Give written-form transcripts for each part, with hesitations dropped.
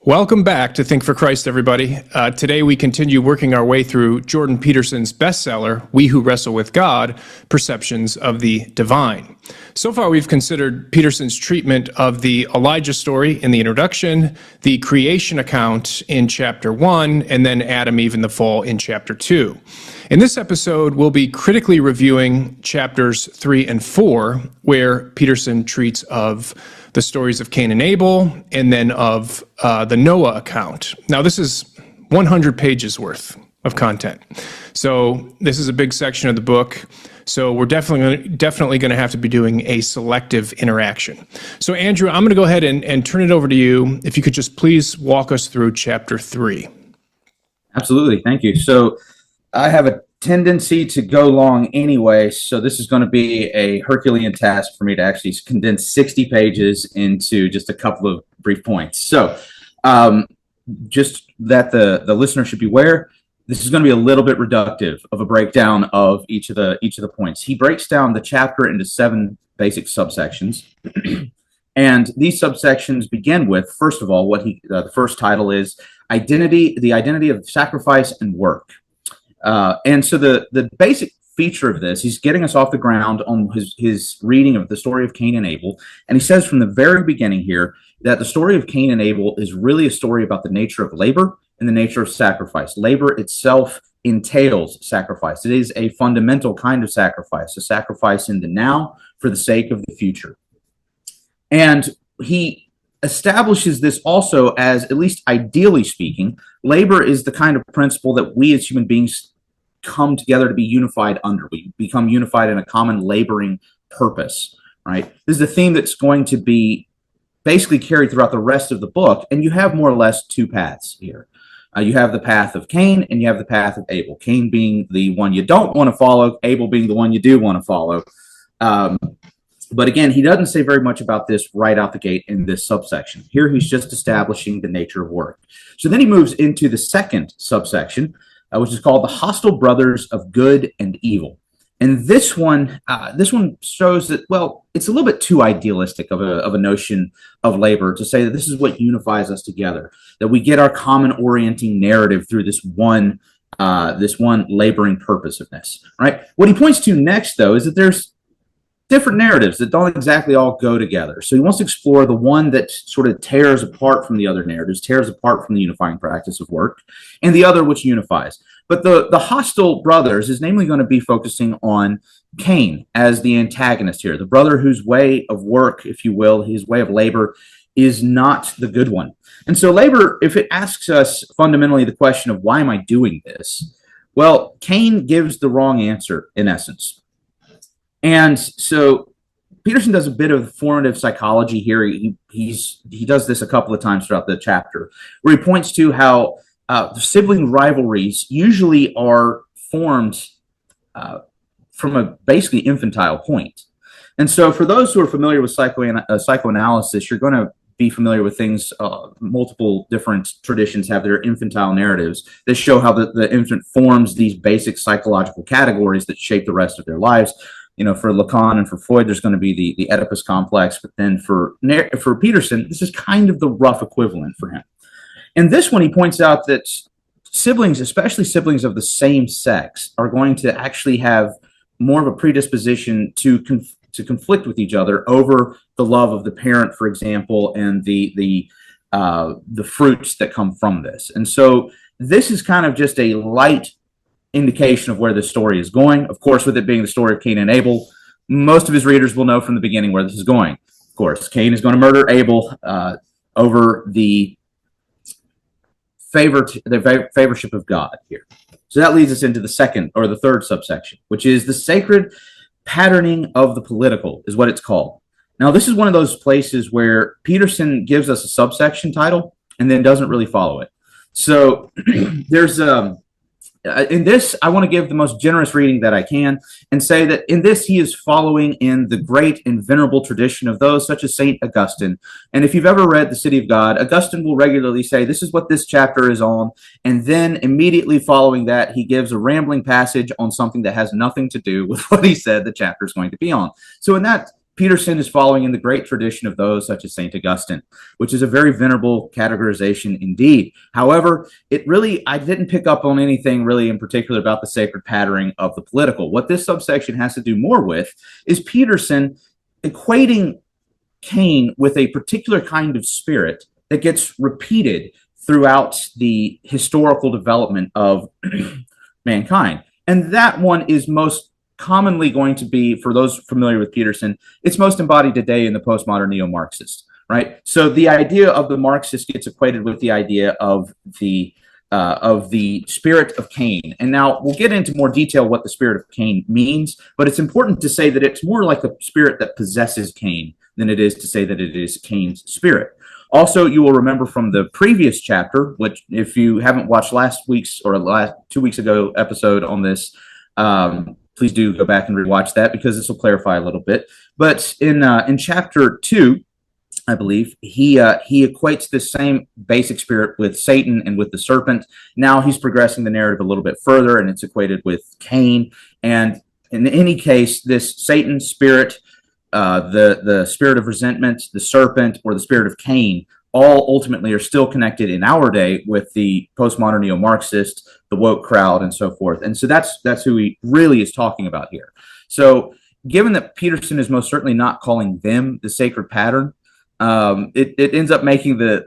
Welcome back to Think for Christ, everybody. Today we continue working our way through Jordan Peterson's bestseller, We Who Wrestle with God, Perceptions of the Divine. So far we've considered Peterson's treatment of the Elijah story in the introduction, the creation account in chapter 1, and then Adam, Eve, and the fall in chapter 2. In this episode, we'll be critically reviewing chapters 3 and 4, where Peterson treats of the stories of Cain and Abel, and then of the Noah account. Now, this is 100 pages worth of content. So this is a big section of the book. So we're definitely going to have to be doing a selective interaction. So Andrew, I'm going to go ahead and turn it over to you. If you could just please walk us through chapter 3. Absolutely. Thank you. So I have a tendency to go long anyway, so this is going to be a Herculean task for me to actually condense 60 pages into just a couple of brief points. So just that the listener should be aware, this is going to be a little bit reductive of a breakdown of each of the points. He breaks down the chapter into 7 basic subsections. And these subsections begin with, first of all, what the first title is the identity of sacrifice and work. And so the basic feature of this, he's getting us off the ground on his reading of the story of Cain and Abel. And he says from the very beginning here that the story of Cain and Abel is really a story about the nature of labor and the nature of sacrifice. Labor itself entails sacrifice. It is a fundamental kind of sacrifice, a sacrifice in the now for the sake of the future. And he establishes this also as, at least ideally speaking, labor is the kind of principle that we as human beings come together to be unified under. We become unified in a common laboring purpose, right? This is a theme that's going to be basically carried throughout the rest of the book, and you have more or less 2 paths here. You have the path of Cain, and you have the path of Abel. Cain being the one you don't want to follow, Abel being the one you do want to follow. But again, he doesn't say very much about this right out the gate in this subsection. Here he's just establishing the nature of work. So then he moves into the second subsection, which is called the hostile brothers of good and evil. And this one shows that, well, it's a little bit too idealistic of a notion of labor to say that this is what unifies us together, that we get our common orienting narrative through this one laboring purposiveness, right? What he points to next, though, is that there's different narratives that don't exactly all go together. So he wants to explore the one that sort of tears apart from the other narratives, tears apart from the unifying practice of work, and the other which unifies. But the hostile brothers is namely going to be focusing on Cain as the antagonist here, the brother whose way of work, if you will, his way of labor is not the good one. And so labor, if it asks us fundamentally the question of why am I doing this? Well, Cain gives the wrong answer in essence. And so Peterson does a bit of formative psychology here. He does this a couple of times throughout the chapter, where he points to how sibling rivalries usually are formed from a basically infantile point. And so for those who are familiar with psychoanalysis, you're going to be familiar with things. Multiple different traditions have their infantile narratives that show how the infant forms these basic psychological categories that shape the rest of their lives. You know, for Lacan and for Freud, there's going to be the Oedipus complex, but then for Peterson, this is kind of the rough equivalent for him. And this one, he points out that siblings, especially siblings of the same sex, are going to actually have more of a predisposition to conflict with each other over the love of the parent, for example, and the fruits that come from this. And so this is kind of just a light indication of where the story is going. Of course, with it being the story of Cain and Abel, most of his readers will know from the beginning where this is going. Of course, Cain is going to murder Abel over the favorship of God here. So that leads us into the second or the third subsection, which is the sacred patterning of the political, is what it's called. Now, this is one of those places where Peterson gives us a subsection title and then doesn't really follow it. So there's in this, I want to give the most generous reading that I can and say that in this, he is following in the great and venerable tradition of those such as St. Augustine. And if you've ever read The City of God, Augustine will regularly say, this is what this chapter is on. And then immediately following that, he gives a rambling passage on something that has nothing to do with what he said the chapter is going to be on. So in that Peterson is following in the great tradition of those such as St. Augustine, which is a very venerable categorization indeed. However, I didn't pick up on anything really in particular about the sacred patterning of the political. What this subsection has to do more with is Peterson equating Cain with a particular kind of spirit that gets repeated throughout the historical development of mankind. And that one is most commonly going to be, for those familiar with Peterson, it's most embodied today in the postmodern neo-Marxist, right? So the idea of the Marxist gets equated with the idea of the spirit of Cain. And now we'll get into more detail what the spirit of Cain means, but it's important to say that it's more like a spirit that possesses Cain than it is to say that it is Cain's spirit. Also, you will remember from the previous chapter, which if you haven't watched last week's or last 2 weeks ago episode on this, please do go back and rewatch that because this will clarify a little bit. But in chapter 2, I believe, he equates this same basic spirit with Satan and with the serpent. Now he's progressing the narrative a little bit further, and it's equated with Cain. And in any case, this Satan spirit, the spirit of resentment, the serpent, or the spirit of Cain, all ultimately are still connected in our day with the postmodern neo-Marxist, the woke crowd, and so forth. And so that's who he really is talking about here. So given that Peterson is most certainly not calling them the sacred pattern, it ends up making the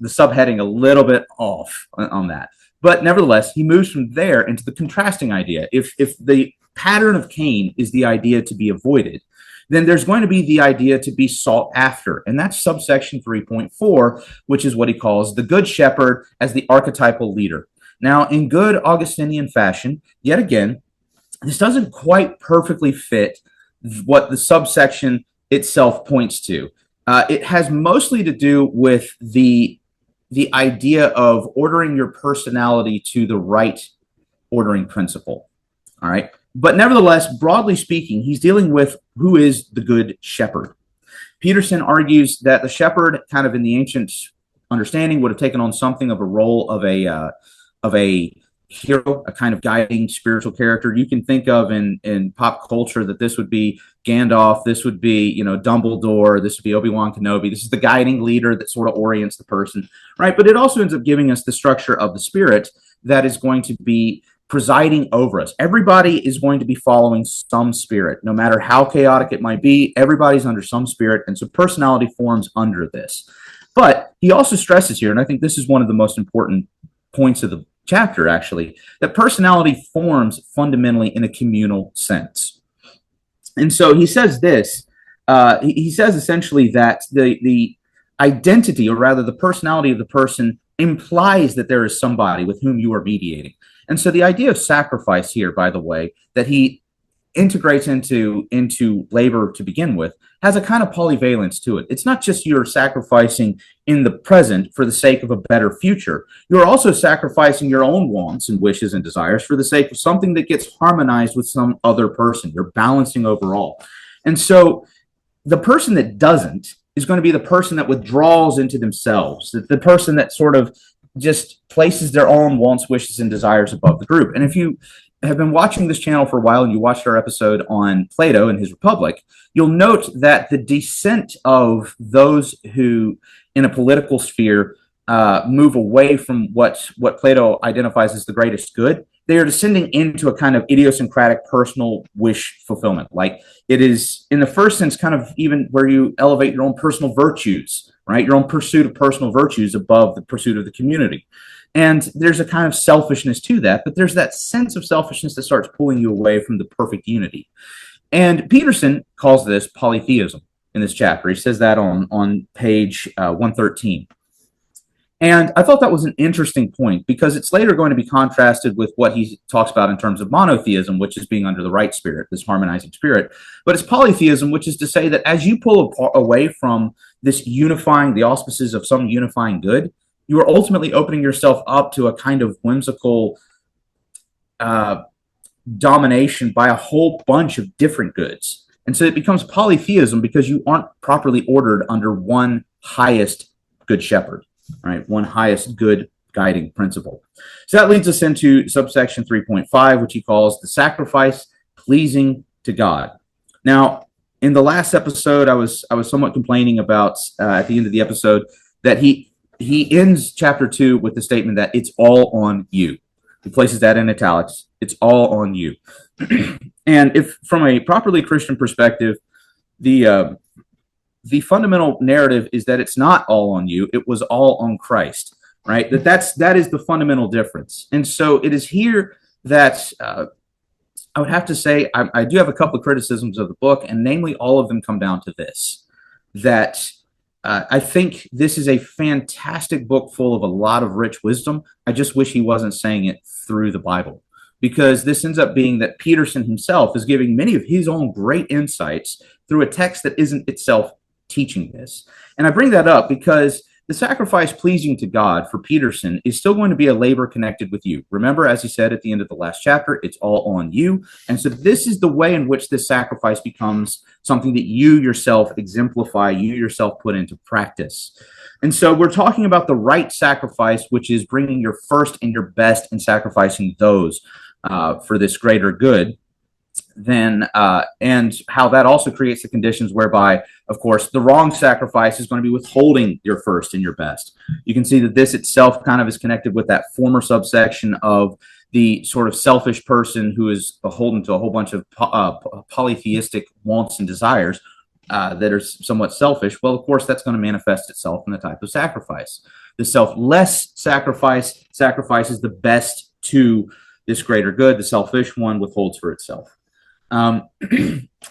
subheading a little bit off on that. But nevertheless, he moves from there into the contrasting idea. If the pattern of Cain is the idea to be avoided, then there's going to be the idea to be sought after. And that's subsection 3.4, which is what he calls the good shepherd as the archetypal leader. Now, in good Augustinian fashion, yet again, this doesn't quite perfectly fit what the subsection itself points to. It has mostly to do with the idea of ordering your personality to the right ordering principle. All right. But nevertheless, broadly speaking, he's dealing with who is the good shepherd. Peterson argues that the shepherd, kind of in the ancient understanding, would have taken on something of a role of a hero, a kind of guiding spiritual character. You can think of in pop culture that this would be Gandalf, this would be, Dumbledore, this would be Obi-Wan Kenobi. This is the guiding leader that sort of orients the person, right? But it also ends up giving us the structure of the spirit that is going to be presiding over us. Everybody is going to be following some spirit, no matter how chaotic it might be. Everybody's under some spirit, and so personality forms under this. But he also stresses here, and I think this is one of the most important points of the chapter, actually, that personality forms fundamentally in a communal sense. And so he says this, he says essentially that the identity, or rather the personality of the person, implies that there is somebody with whom you are mediating. And so the idea of sacrifice here, by the way, that he integrates into labor to begin with, has a kind of polyvalence to it. It's not just you're sacrificing in the present for the sake of a better future. You're also sacrificing your own wants and wishes and desires for the sake of something that gets harmonized with some other person. You're balancing overall. And so the person that doesn't is going to be the person that withdraws into themselves, the person that sort of just places their own wants, wishes, and desires above the group. And if you have been watching this channel for a while and you watched our episode on Plato and his Republic, you'll note that the descent of those who in a political sphere move away from what Plato identifies as the greatest good, they are descending into a kind of idiosyncratic personal wish fulfillment. Like it is, in the first sense, kind of even where you elevate your own personal virtues, right? Your own pursuit of personal virtues above the pursuit of the community. And there's a kind of selfishness to that, but there's that sense of selfishness that starts pulling you away from the perfect unity. And Peterson calls this polytheism in this chapter. He says that on page 113. And I thought that was an interesting point because it's later going to be contrasted with what he talks about in terms of monotheism, which is being under the right spirit, this harmonizing spirit. But it's polytheism, which is to say that as you pull away from this unifying, the auspices of some unifying good, you are ultimately opening yourself up to a kind of whimsical domination by a whole bunch of different goods. And so it becomes polytheism because you aren't properly ordered under one highest good shepherd, right? One highest good guiding principle. So that leads us into subsection 3.5, which he calls the sacrifice pleasing to God. Now, in the last episode, I was somewhat complaining about at the end of the episode that he ends chapter 2 with the statement that it's all on you. He places that in italics. It's all on you. And if from a properly Christian perspective, the fundamental narrative is that it's not all on you. It was all on Christ, right? That is the fundamental difference. And so it is here that I would have to say I do have a couple of criticisms of the book, and namely all of them come down to this, that I think this is a fantastic book full of a lot of rich wisdom. I just wish he wasn't saying it through the Bible, because this ends up being that Peterson himself is giving many of his own great insights through a text that isn't itself teaching this. And I bring that up because the sacrifice pleasing to God for Peterson is still going to be a labor connected with you. Remember, as he said at the end of the last chapter, it's all on you. And so this is the way in which this sacrifice becomes something that you yourself exemplify, you yourself put into practice. And so we're talking about the right sacrifice, which is bringing your first and your best and sacrificing those for this greater good. Then and how that also creates the conditions whereby, of course, the wrong sacrifice is going to be withholding your first and your best. You can see that this itself kind of is connected with that former subsection of the sort of selfish person who is beholden to a whole bunch of polytheistic wants and desires that are somewhat selfish. Well, of course, that's going to manifest itself in the type of sacrifice. The selfless sacrifice sacrifices the best to this greater good. The selfish one withholds for itself.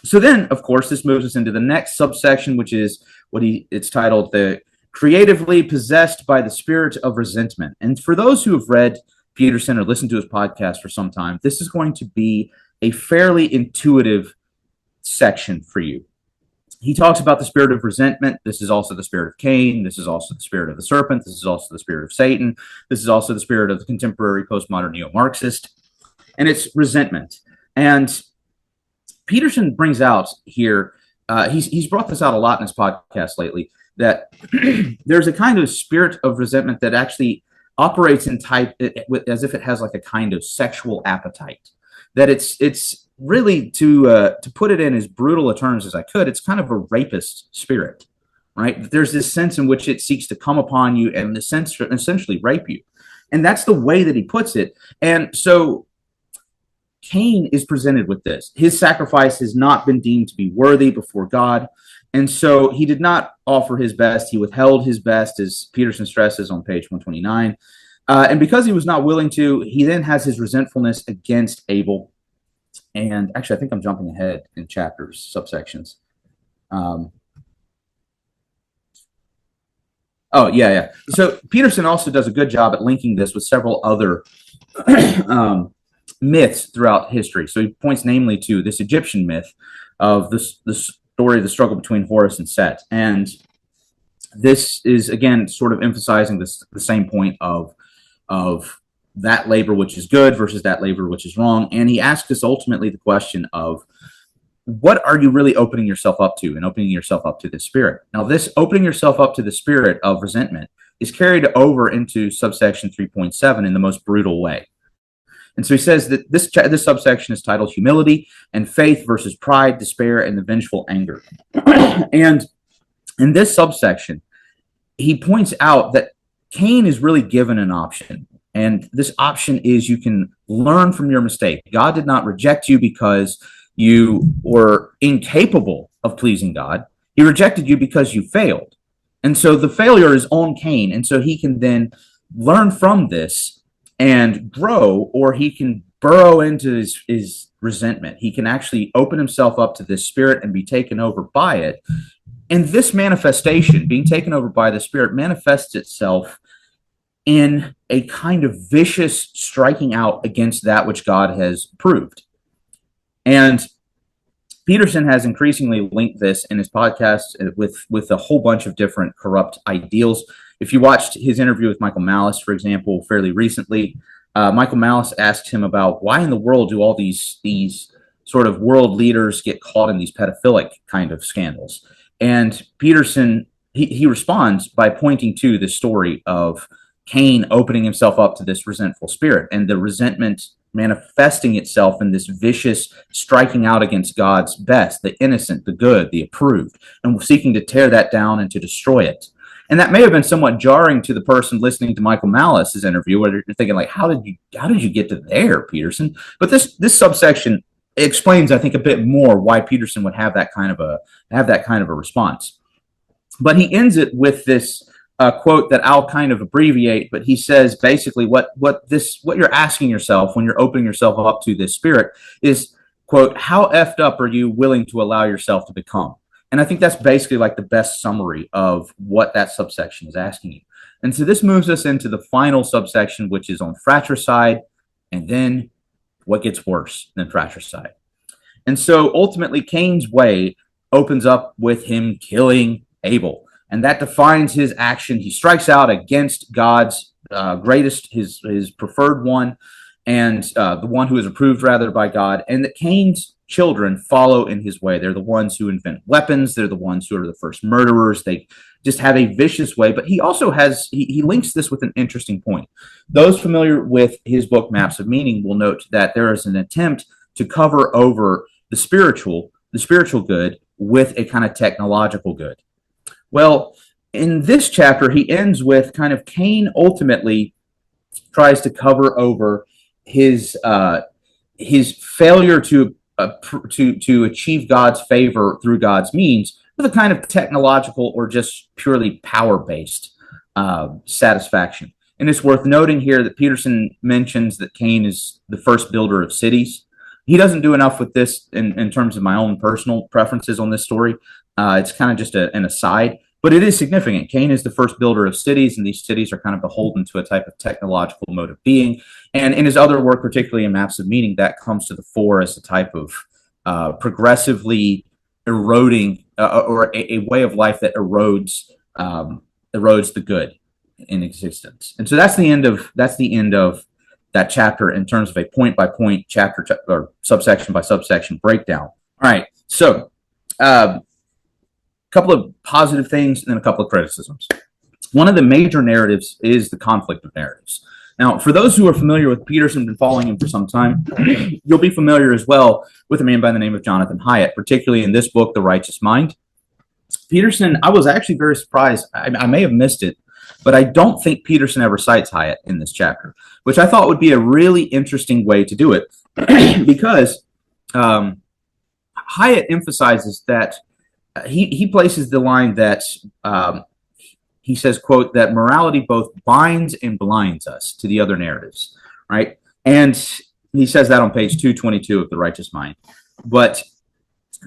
So then, of course, this moves us into the next subsection, which is it's titled the creatively possessed by the spirit of resentment. And for those who have read Peterson or listened to his podcast for some time, this is going to be a fairly intuitive section for you. He talks about the spirit of resentment. This is also the spirit of Cain. This is also the spirit of the serpent. This is also the spirit of Satan. This is also the spirit of the contemporary postmodern neo-Marxist. And it's resentment. And Peterson brings out here, he's brought this out a lot in his podcast lately, that there's a kind of spirit of resentment that actually operates in type as if it has like a kind of sexual appetite. That it's really, to put it in as brutal a terms as I could, it's kind of a rapist spirit, right? There's this sense in which it seeks to come upon you and essentially rape you. And that's the way that he puts it. And so Cain is presented with this. His sacrifice has not been deemed to be worthy before God. And so he did not offer his best. He withheld his best, as Peterson stresses on page 129. And because he was not willing to, he then has his resentfulness against Abel. And actually, I think I'm jumping ahead in chapters, subsections. So Peterson also does a good job at linking this with several other myths throughout history. So he points namely to this Egyptian myth of the story of the struggle between Horus and Set. And this is, again, sort of emphasizing the same point of that labor which is good versus that labor which is wrong. And he asks us ultimately the question of, what are you really opening yourself up to, and opening yourself up to the spirit? Now, this opening yourself up to the spirit of resentment is carried over into subsection 3.7 in the most brutal way. And so he says that this subsection is titled Humility and Faith versus Pride, Despair, and the Vengeful Anger. And in this subsection, he points out that Cain is really given an option. And this option is you can learn from your mistake. God did not reject you because you were incapable of pleasing God. He rejected you because you failed. And so the failure is on Cain. And so he can then learn from this and grow, or he can burrow into his resentment. He can actually open himself up to this spirit and be taken over by it. And this manifestation, being taken over by the spirit, manifests itself in a kind of vicious striking out against that which God has approved. And Peterson has increasingly linked this in his podcast with a whole bunch of different corrupt ideals. If you watched his interview with Michael Malice, for example, fairly recently, Michael Malice asked him about why in the world do all these sort of world leaders get caught in these pedophilic kind of scandals. And Peterson, he responds by pointing to the story of Cain opening himself up to this resentful spirit, and the resentment manifesting itself in this vicious striking out against God's best, the innocent, the good, the approved, and seeking to tear that down and to destroy it. And that may have been somewhat jarring to the person listening to Michael Malice's interview, where you're thinking, like, how did you get to there, Peterson? But this subsection explains, I think, a bit more why Peterson would have that kind of a response. But he ends it with this quote that I'll kind of abbreviate, but he says basically what you're asking yourself when you're opening yourself up to this spirit is, quote, how effed up are you willing to allow yourself to become? And I think that's basically like the best summary of what that subsection is asking you. And so this moves us into the final subsection, which is on fratricide, and then what gets worse than fratricide. And so ultimately, Cain's way opens up with him killing Abel, and that defines his action. He strikes out against God's greatest, his preferred one, and the one who is approved rather by God, and that Cain's children follow in his way. They're the ones who invent weapons. They're the ones who are the first murderers. They just have a vicious way. But he also has, he links this with an interesting point. Those familiar with his book, Maps of Meaning, will note that there is an attempt to cover over the spiritual good with a kind of technological good. Well, in this chapter, he ends with kind of Cain ultimately tries to cover over his failure to achieve God's favor through God's means with a kind of technological or just purely power-based satisfaction. And it's worth noting here that Peterson mentions that Cain is the first builder of cities. He doesn't do enough with this in terms of my own personal preferences on this story. It's kind of just an aside, but it is significant. Cain is the first builder of cities, and these cities are kind of beholden to a type of technological mode of being. And in his other work, particularly in Maps of Meaning, that comes to the fore as a type of progressively eroding or a way of life that erodes the good in existence. And so that's the end of that chapter in terms of a point by point chapter or subsection by subsection breakdown. All right, so a couple of positive things and then a couple of criticisms. One of the major narratives is the conflict of narratives. Now, for those who are familiar with Peterson, been following him for some time, you'll be familiar as well with a man by the name of Jonathan Haidt, particularly in this book, The Righteous Mind. Peterson, I was actually very surprised. I may have missed it, but I don't think Peterson ever cites Haidt in this chapter, which I thought would be a really interesting way to do it, because Haidt emphasizes that he places the line that he says, quote, that morality both binds and blinds us to the other narratives, right? And he says that on page 222 of The Righteous Mind. But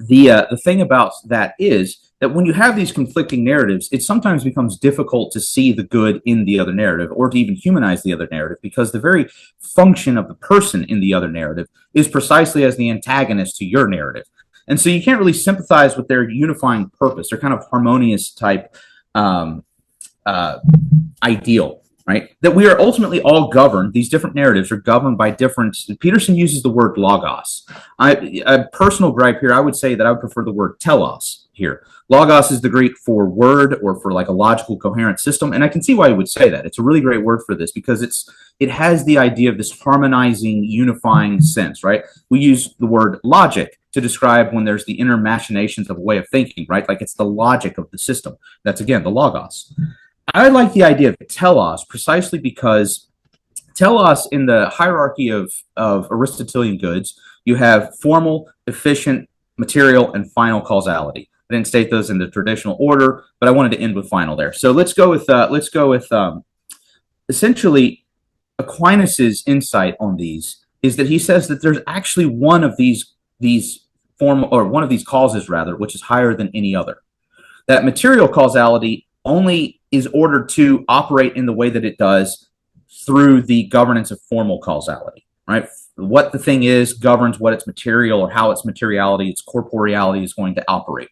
the thing about that is that when you have these conflicting narratives, it sometimes becomes difficult to see the good in the other narrative or to even humanize the other narrative, because the very function of the person in the other narrative is precisely as the antagonist to your narrative. And so you can't really sympathize with their unifying purpose, their kind of harmonious type ideal, right? That we are ultimately all governed. These different narratives are governed by different. Peterson uses the word logos. A personal gripe here, I would say that I would prefer the word telos here. Logos is the Greek for word, or for like a logical coherent system, and I can see why he would say that. It's a really great word for this because it has the idea of this harmonizing, unifying sense, right? We use the word logic to describe when there's the inner machinations of a way of thinking, right? Like it's the logic of the system. That's, again, the logos. I like the idea of telos precisely because telos, in the hierarchy of Aristotelian goods, you have formal, efficient, material, and final causality. I didn't state those in the traditional order, but I wanted to end with final there. So let's go with essentially Aquinas's insight on these is that he says that there's actually one of these causes rather, which is higher than any other. That material causality only is ordered to operate in the way that it does through the governance of formal causality, right? What the thing is governs what its material or how its materiality, its corporeality is going to operate,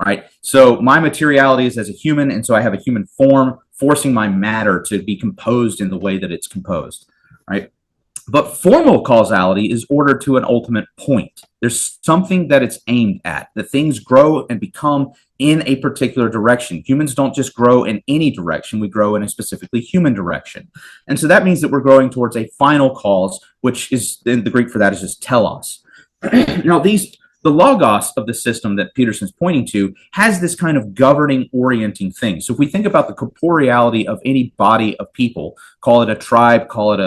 right? So my materiality is as a human, and so I have a human form forcing my matter to be composed in the way that it's composed, right? But formal causality is ordered to an ultimate point. There's something that it's aimed at, that things grow and become in a particular direction. Humans don't just grow in any direction. We grow in a specifically human direction. And so that means that we're growing towards a final cause, which is, in the Greek for that is just telos. Now, the logos of the system that Peterson's pointing to has this kind of governing, orienting thing. So if we think about the corporeality of any body of people, call it a tribe, call it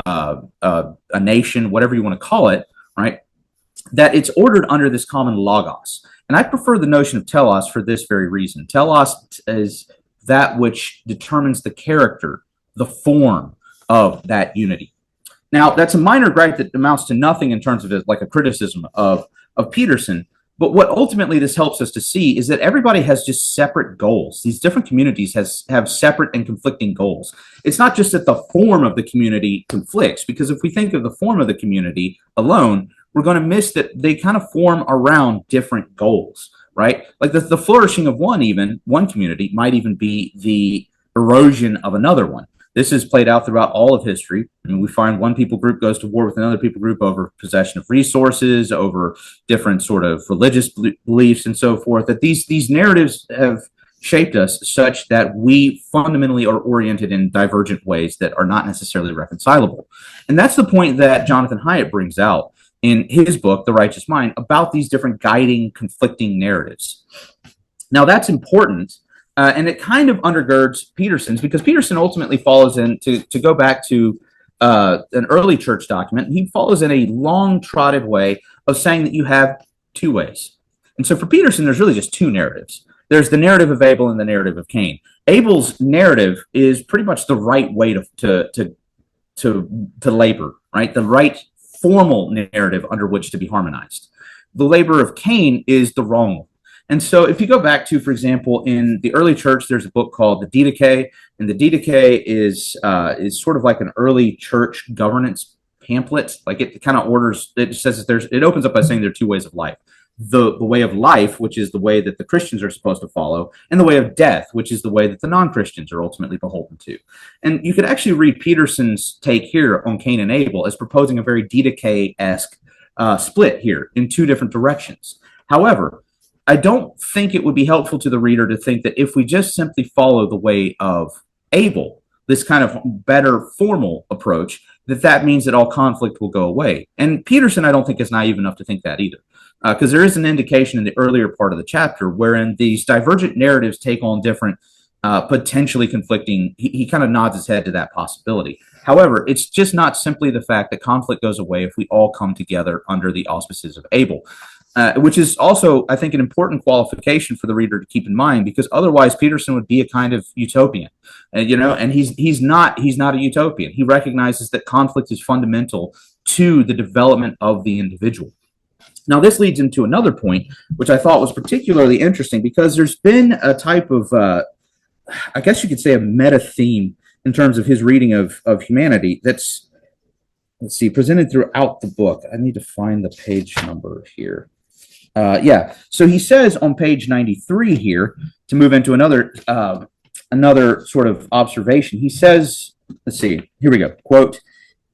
a nation, whatever you want to call it, right? That it's ordered under this common logos. And I prefer the notion of telos for this very reason. Telos is that which determines the character, the form of that unity. Now, that's a minor gripe that amounts to nothing in terms of it, like a criticism of Peterson. But what ultimately this helps us to see is that everybody has just separate goals. These different communities have separate and conflicting goals. It's not just that the form of the community conflicts, because if we think of the form of the community alone, we're going to miss that they kind of form around different goals, right? Like the flourishing of one community might even be the erosion of another one. This is played out throughout all of history. I mean, we find one people group goes to war with another people group over possession of resources, over different sort of religious beliefs and so forth, that these narratives have shaped us such that we fundamentally are oriented in divergent ways that are not necessarily reconcilable. And that's the point that Jonathan Haidt brings out in his book, The Righteous Mind, about these different guiding, conflicting narratives. Now, that's important. And it kind of undergirds Peterson's, because Peterson ultimately follows in, to go back to an early church document, he follows in a long-trotted way of saying that you have two ways. And so for Peterson, there's really just two narratives. There's the narrative of Abel and the narrative of Cain. Abel's narrative is pretty much the right way to labor, right? The right formal narrative under which to be harmonized. The labor of Cain is the wrong one. And so if you go back to, for example, in the early church, there's a book called the Didache, and the Didache is sort of like an early church governance pamphlet. Like it kind of orders, it says that it opens up by saying there are two ways of life. The way of life, which is the way that the Christians are supposed to follow, and the way of death, which is the way that the non-Christians are ultimately beholden to. And you could actually read Peterson's take here on Cain and Abel as proposing a very Didache-esque split here in two different directions. However, I don't think it would be helpful to the reader to think that if we just simply follow the way of Abel, this kind of better formal approach, that means that all conflict will go away. And Peterson, I don't think, is naive enough to think that either, because there is an indication in the earlier part of the chapter wherein these divergent narratives take on different, potentially conflicting, he kind of nods his head to that possibility. However, it's just not simply the fact that conflict goes away if we all come together under the auspices of Abel. Which is also, I think, an important qualification for the reader to keep in mind, because otherwise Peterson would be a kind of utopian, and he's not a utopian. He recognizes that conflict is fundamental to the development of the individual. Now, this leads into another point, which I thought was particularly interesting, because there's been a type of, I guess you could say, a meta theme in terms of his reading of humanity that's, let's see, presented throughout the book. I need to find the page number here. So he says on page 93 here, to move into another sort of observation, he says, let's see, here we go, quote,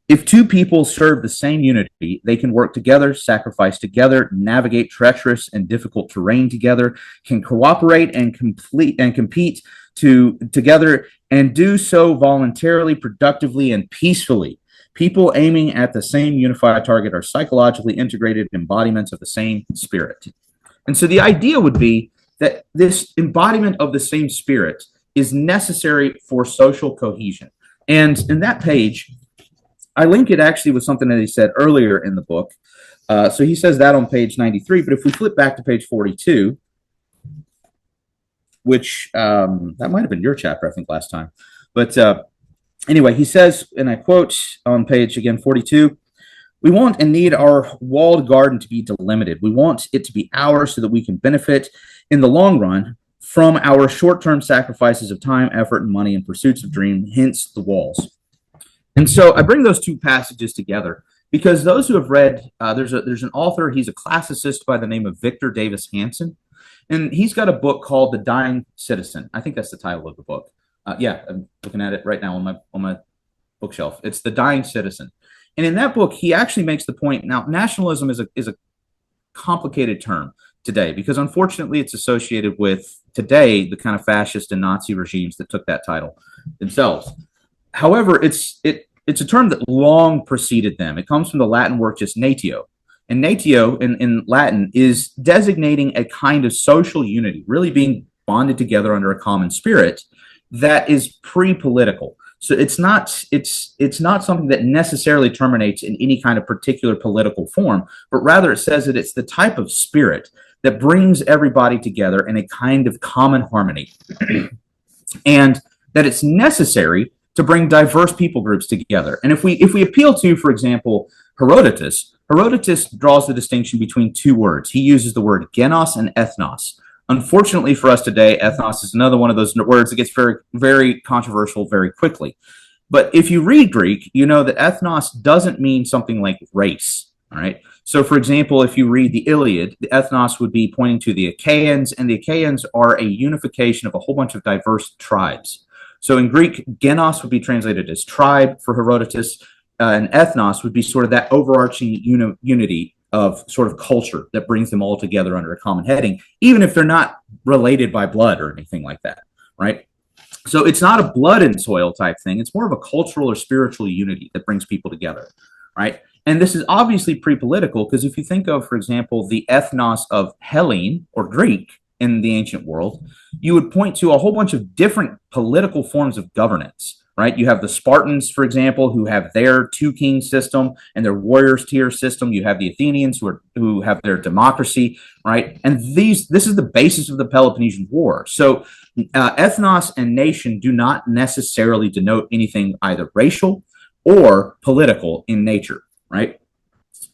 "If two people serve the same unity, they can work together, sacrifice together, navigate treacherous and difficult terrain together, can cooperate and compete together, and do so voluntarily, productively, and peacefully. People aiming at the same unified target are psychologically integrated embodiments of the same spirit." And so the idea would be that this embodiment of the same spirit is necessary for social cohesion. And in that page, I link it actually with something that he said earlier in the book. So he says that on page 93, but if we flip back to page 42, which that might have been your chapter, I think, last time. But anyway, he says, and I quote on page, again, 42, "We want and need our walled garden to be delimited. We want it to be ours so that we can benefit in the long run from our short-term sacrifices of time, effort, and money in pursuits of dream, hence the walls." And so I bring those two passages together because those who have read, there's an author, he's a classicist by the name of Victor Davis Hanson, and he's got a book called The Dying Citizen. I think that's the title of the book. Yeah, I'm looking at it right now on my bookshelf. It's The Dying Citizen. And in that book, he actually makes the point. Now, nationalism is a complicated term today, because unfortunately it's associated with today the kind of fascist and Nazi regimes that took that title themselves. However, it's a term that long preceded them. It comes from the Latin word just natio. And natio in Latin is designating a kind of social unity, really being bonded together under a common spirit that is pre-political. So it's not something that necessarily terminates in any kind of particular political form, but rather it says that it's the type of spirit that brings everybody together in a kind of common harmony, and that it's necessary to bring diverse people groups together. And if we appeal to, for example, Herodotus draws the distinction between two words. He uses the word genos and ethnos. Unfortunately for us today, ethnos is another one of those words that gets very, very controversial very quickly. But if you read Greek, you know that ethnos doesn't mean something like race, all right? So, for example, if you read the Iliad, the ethnos would be pointing to the Achaeans, and the Achaeans are a unification of a whole bunch of diverse tribes. So in Greek, genos would be translated as tribe for Herodotus, and ethnos would be sort of that overarching unity of sort of culture that brings them all together under a common heading, even if they're not related by blood or anything like that, right? So it's not a blood and soil type thing. It's more of a cultural or spiritual unity that brings people together, right? And this is obviously pre-political, because if you think of, for example, the ethnos of Hellene or Greek in the ancient world, you would point to a whole bunch of different political forms of governance. Right, you have the Spartans, for example, who have their two-king system and their warriors tier system. You have the Athenians who have their democracy, right? And this is the basis of the Peloponnesian War. So ethnos and nation do not necessarily denote anything either racial or political in nature, right?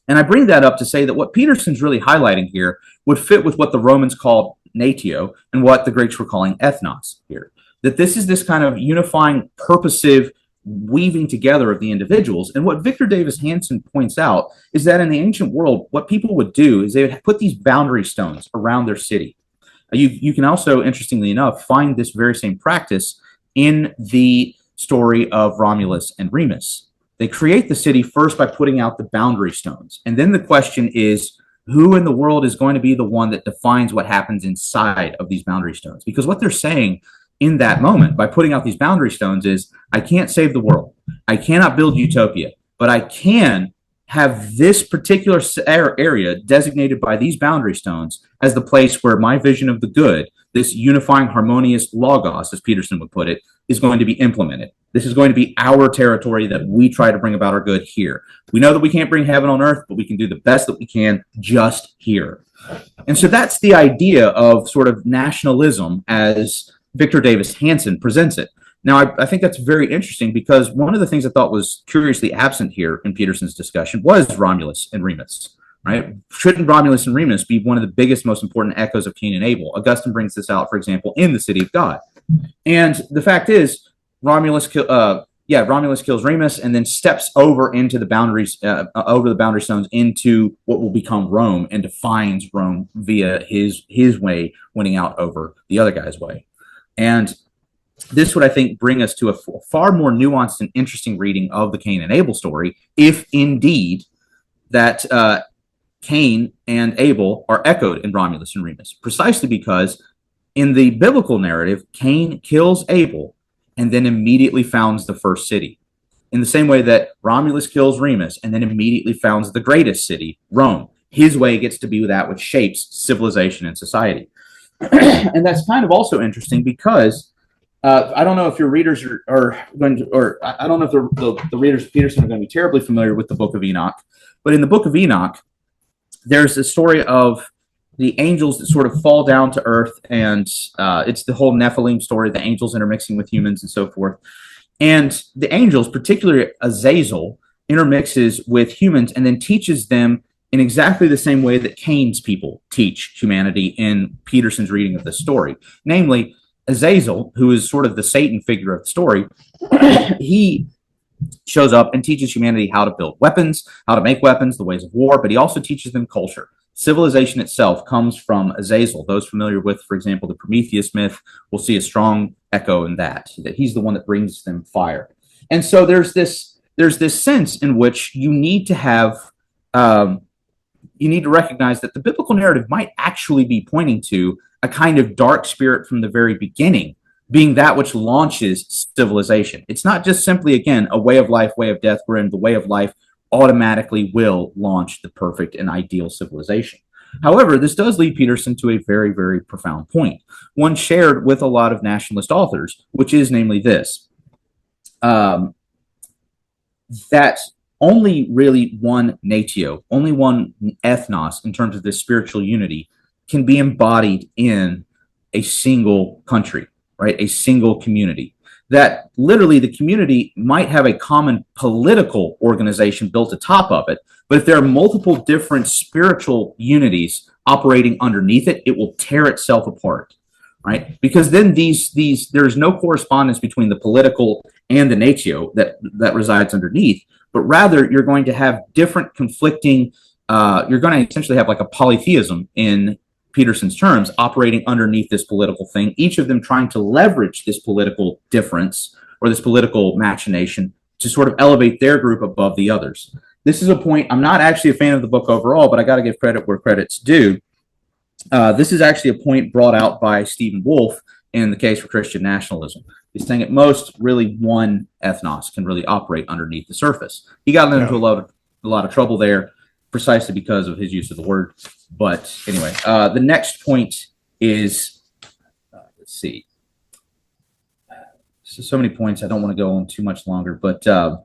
And I bring that up to say that what Peterson's really highlighting here would fit with what the Romans called natio and what the Greeks were calling ethnos here. That this is this kind of unifying, purposive weaving together of the individuals. And what Victor Davis Hanson points out is that in the ancient world, what people would do is they would put these boundary stones around their city. You can also, interestingly enough, find this very same practice in the story of Romulus and Remus. They create the city first by putting out the boundary stones. And then the question is, who in the world is going to be the one that defines what happens inside of these boundary stones? Because what they're saying in that moment by putting out these boundary stones is, I can't save the world. I cannot build utopia, but I can have this particular area designated by these boundary stones as the place where my vision of the good, this unifying harmonious logos, as Peterson would put it, is going to be implemented. This is going to be our territory that we try to bring about our good here. We know that we can't bring heaven on earth, but we can do the best that we can just here. And so that's the idea of sort of nationalism as Victor Davis Hanson presents it. Now, I think that's very interesting, because one of the things I thought was curiously absent here in Peterson's discussion was Romulus and Remus, right? Shouldn't Romulus and Remus be one of the biggest, most important echoes of Cain and Abel? Augustine brings this out, for example, in The City of God. And the fact is, Romulus kills Remus and then steps over into the boundaries, over the boundary stones into what will become Rome, and defines Rome via his way winning out over the other guy's way. And this would, I think, bring us to a far more nuanced and interesting reading of the Cain and Abel story, if indeed that Cain and Abel are echoed in Romulus and Remus, precisely because in the biblical narrative, Cain kills Abel and then immediately founds the first city, in the same way that Romulus kills Remus and then immediately founds the greatest city, Rome. His way gets to be that which shapes civilization and society. And that's kind of also interesting, because I don't know if your readers are going to, or I don't know if the readers of Peterson are going to be terribly familiar with the Book of Enoch, but in the Book of Enoch, there's a story of the angels that sort of fall down to earth, and it's the whole Nephilim story, the angels intermixing with humans and so forth. And the angels, particularly Azazel, intermixes with humans and then teaches them in exactly the same way that Cain's people teach humanity in Peterson's reading of the story. Namely, Azazel, who is sort of the Satan figure of the story, he shows up and teaches humanity how to build weapons, how to make weapons, the ways of war, but he also teaches them culture. Civilization itself comes from Azazel. Those familiar with, for example, the Prometheus myth will see a strong echo in that he's the one that brings them fire. And so there's this sense in which you need to have you need to recognize that the biblical narrative might actually be pointing to a kind of dark spirit from the very beginning, being that which launches civilization. It's not just simply, again, a way of life, way of death, wherein the way of life automatically will launch the perfect and ideal civilization. However, this does lead Peterson to a very, very profound point, one shared with a lot of nationalist authors, which is namely this, that only really one natio, only one ethnos in terms of this spiritual unity can be embodied in a single country, right? A single community. That literally the community might have a common political organization built atop of it, but if there are multiple different spiritual unities operating underneath it, it will tear itself apart, right? Because then there's no correspondence between the political and the natio that resides underneath, but rather you're going to have different conflicting, you're going to essentially have like a polytheism in Peterson's terms operating underneath this political thing, each of them trying to leverage this political difference or this political machination to sort of elevate their group above the others. This is a point, I'm not actually a fan of the book overall, but I got to give credit where credit's due. This is actually a point brought out by Stephen Wolfe in The Case for Christian Nationalism. He's saying at most, really one ethnos can really operate underneath the surface. He got into a lot of trouble there precisely because of his use of the word. But anyway, the next point is, let's see. So many points. I don't want to go on too much longer, but I'll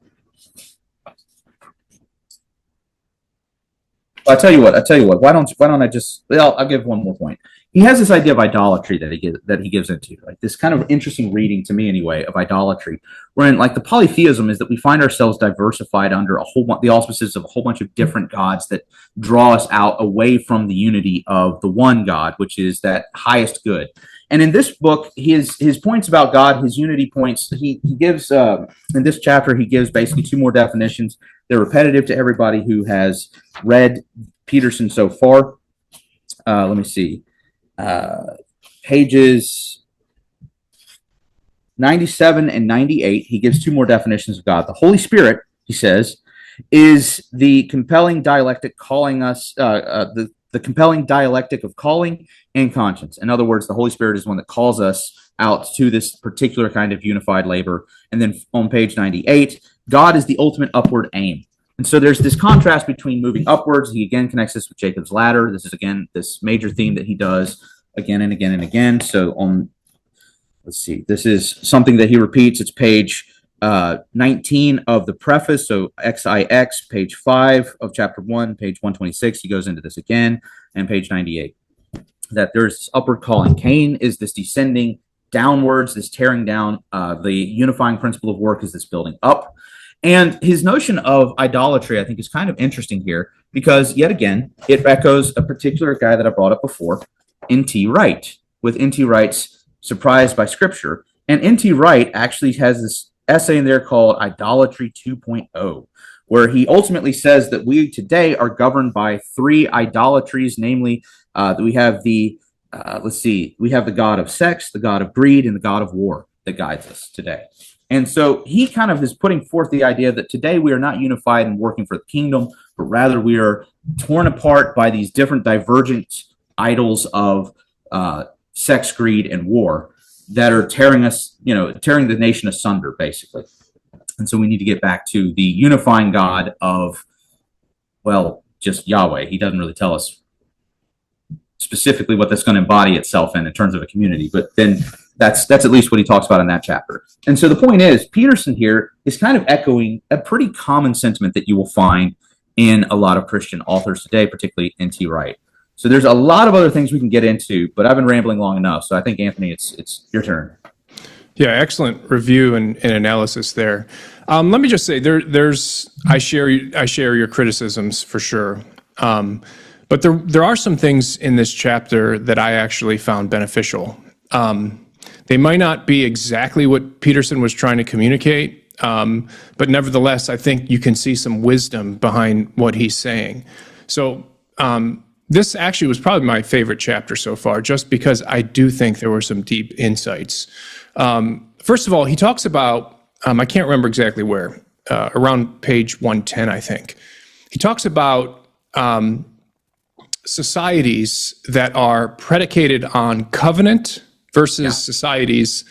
tell you what. Why don't I just? Well, I'll give one more point. He has this idea of idolatry that he gives into, like this kind of interesting reading to me anyway of idolatry, wherein like the polytheism is that we find ourselves diversified under the auspices of a whole bunch of different gods that draw us out away from the unity of the one God, which is that highest good. And in this book, his points about God, his unity points, he gives in this chapter he gives basically two more definitions. They're repetitive to everybody who has read Peterson so far. Let me see. Pages 97 and 98, he gives two more definitions of God. The Holy Spirit, he says, is the compelling dialectic calling us, the compelling dialectic of calling and conscience. In other words, the Holy Spirit is one that calls us out to this particular kind of unified labor. And then on page 98, God is the ultimate upward aim. And so there's this contrast between moving upwards. He again connects this with Jacob's ladder. This is again this major theme that he does again and again and again. So let's see, this is something that he repeats. It's page 19 of the preface. So XIX, page 5 of chapter 1, page 126. He goes into this again, and page 98. That there's this upward calling. Cain is this descending downwards, this tearing down. The unifying principle of work is this building up. And his notion of idolatry, I think, is kind of interesting here because, yet again, it echoes a particular guy that I brought up before, N.T. Wright, with N.T. Wright's Surprised by Scripture. And N.T. Wright actually has this essay in there called Idolatry 2.0, where he ultimately says that we today are governed by three idolatries, namely, that we have we have the god of sex, the god of greed, and the god of war that guides us today. And so he kind of is putting forth the idea that today we are not unified and working for the kingdom, but rather we are torn apart by these different divergent idols of sex, greed, and war that are tearing the nation asunder, basically. And so we need to get back to the unifying God of, well, just Yahweh. He doesn't really tell us specifically what that's going to embody itself in terms of a community, but then that's at least what he talks about in that chapter. And so the point is, Peterson here is kind of echoing a pretty common sentiment that you will find in a lot of Christian authors today, particularly N.T. Wright. So there's a lot of other things we can get into, but I've been rambling long enough. So I think, Anthony, it's your turn. Yeah, excellent review and analysis there. Let me just say, I share your criticisms for sure. But there are some things in this chapter that I actually found beneficial. They might not be exactly what Peterson was trying to communicate, but nevertheless, I think you can see some wisdom behind what he's saying. So this actually was probably my favorite chapter so far, just because I do think there were some deep insights. First of all, he talks about, I can't remember exactly where, around page 110, I think. He talks about societies that are predicated on covenant versus societies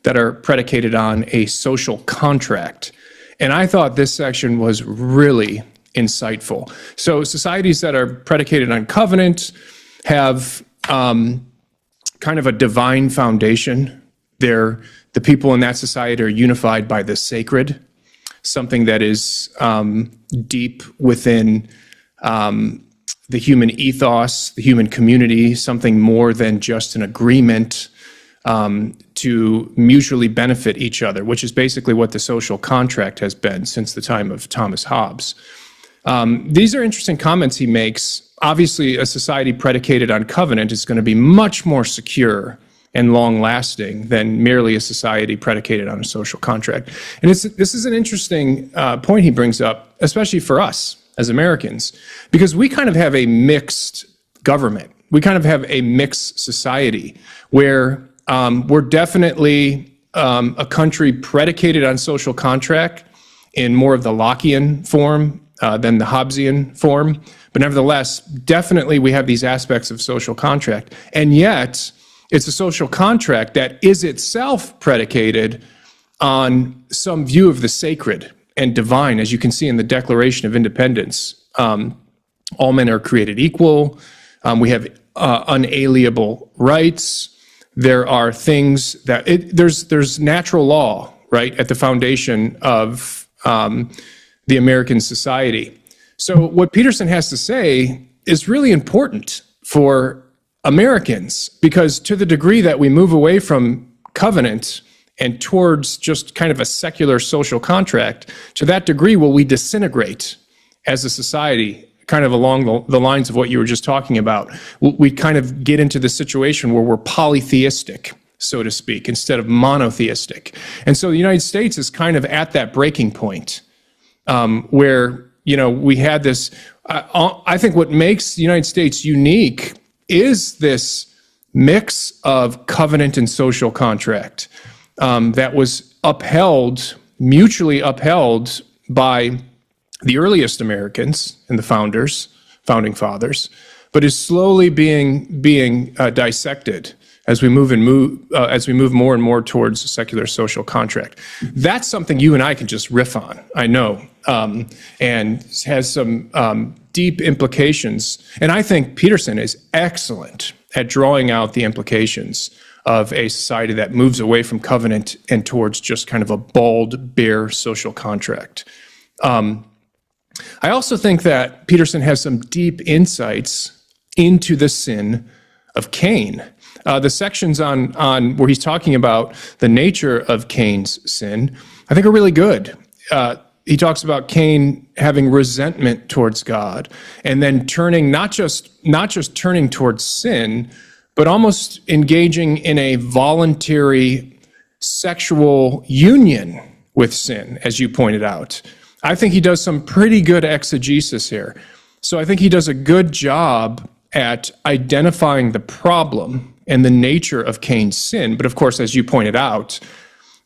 that are predicated on a social contract. And I thought this section was really insightful. So societies that are predicated on covenant have kind of a divine foundation. The people in that society are unified by the sacred, something that is deep within the human ethos, the human community, something more than just an agreement to mutually benefit each other, which is basically what the social contract has been since the time of Thomas Hobbes. These are interesting comments he makes. Obviously, a society predicated on covenant is going to be much more secure and long-lasting than merely a society predicated on a social contract. And this is an interesting point he brings up, especially for us as Americans, because we kind of have a mixed government. We kind of have a mixed society where we're definitely a country predicated on social contract in more of the Lockean form than the Hobbesian form. But nevertheless, definitely we have these aspects of social contract. And yet, it's a social contract that is itself predicated on some view of the sacred and divine, as you can see in the Declaration of Independence. All men are created equal. We have unalienable rights. There are things that there's natural law, right, at the foundation of the American society. So what Peterson has to say is really important for Americans, because to the degree that we move away from covenant and towards just kind of a secular social contract, to that degree will we disintegrate as a society, kind of along the lines of what you were just talking about. We kind of get into the situation where we're polytheistic, so to speak, instead of monotheistic. And so the United States is kind of at that breaking point where, we had this, I think what makes the United States unique is this mix of covenant and social contract that was mutually upheld by the earliest Americans and the founding fathers, but is slowly being dissected as we move more and more towards a secular social contract. That's something you and I can just riff on, I know, and has some deep implications. And I think Peterson is excellent at drawing out the implications of a society that moves away from covenant and towards just kind of a bald, bare social contract. I also think that Peterson has some deep insights into the sin of Cain. The sections on where he's talking about the nature of Cain's sin, I think are really good. He talks about Cain having resentment towards God, and then turning not just turning towards sin, but almost engaging in a voluntary sexual union with sin, as you pointed out. I think he does some pretty good exegesis here. So I think he does a good job at identifying the problem and the nature of Cain's sin. But of course, as you pointed out,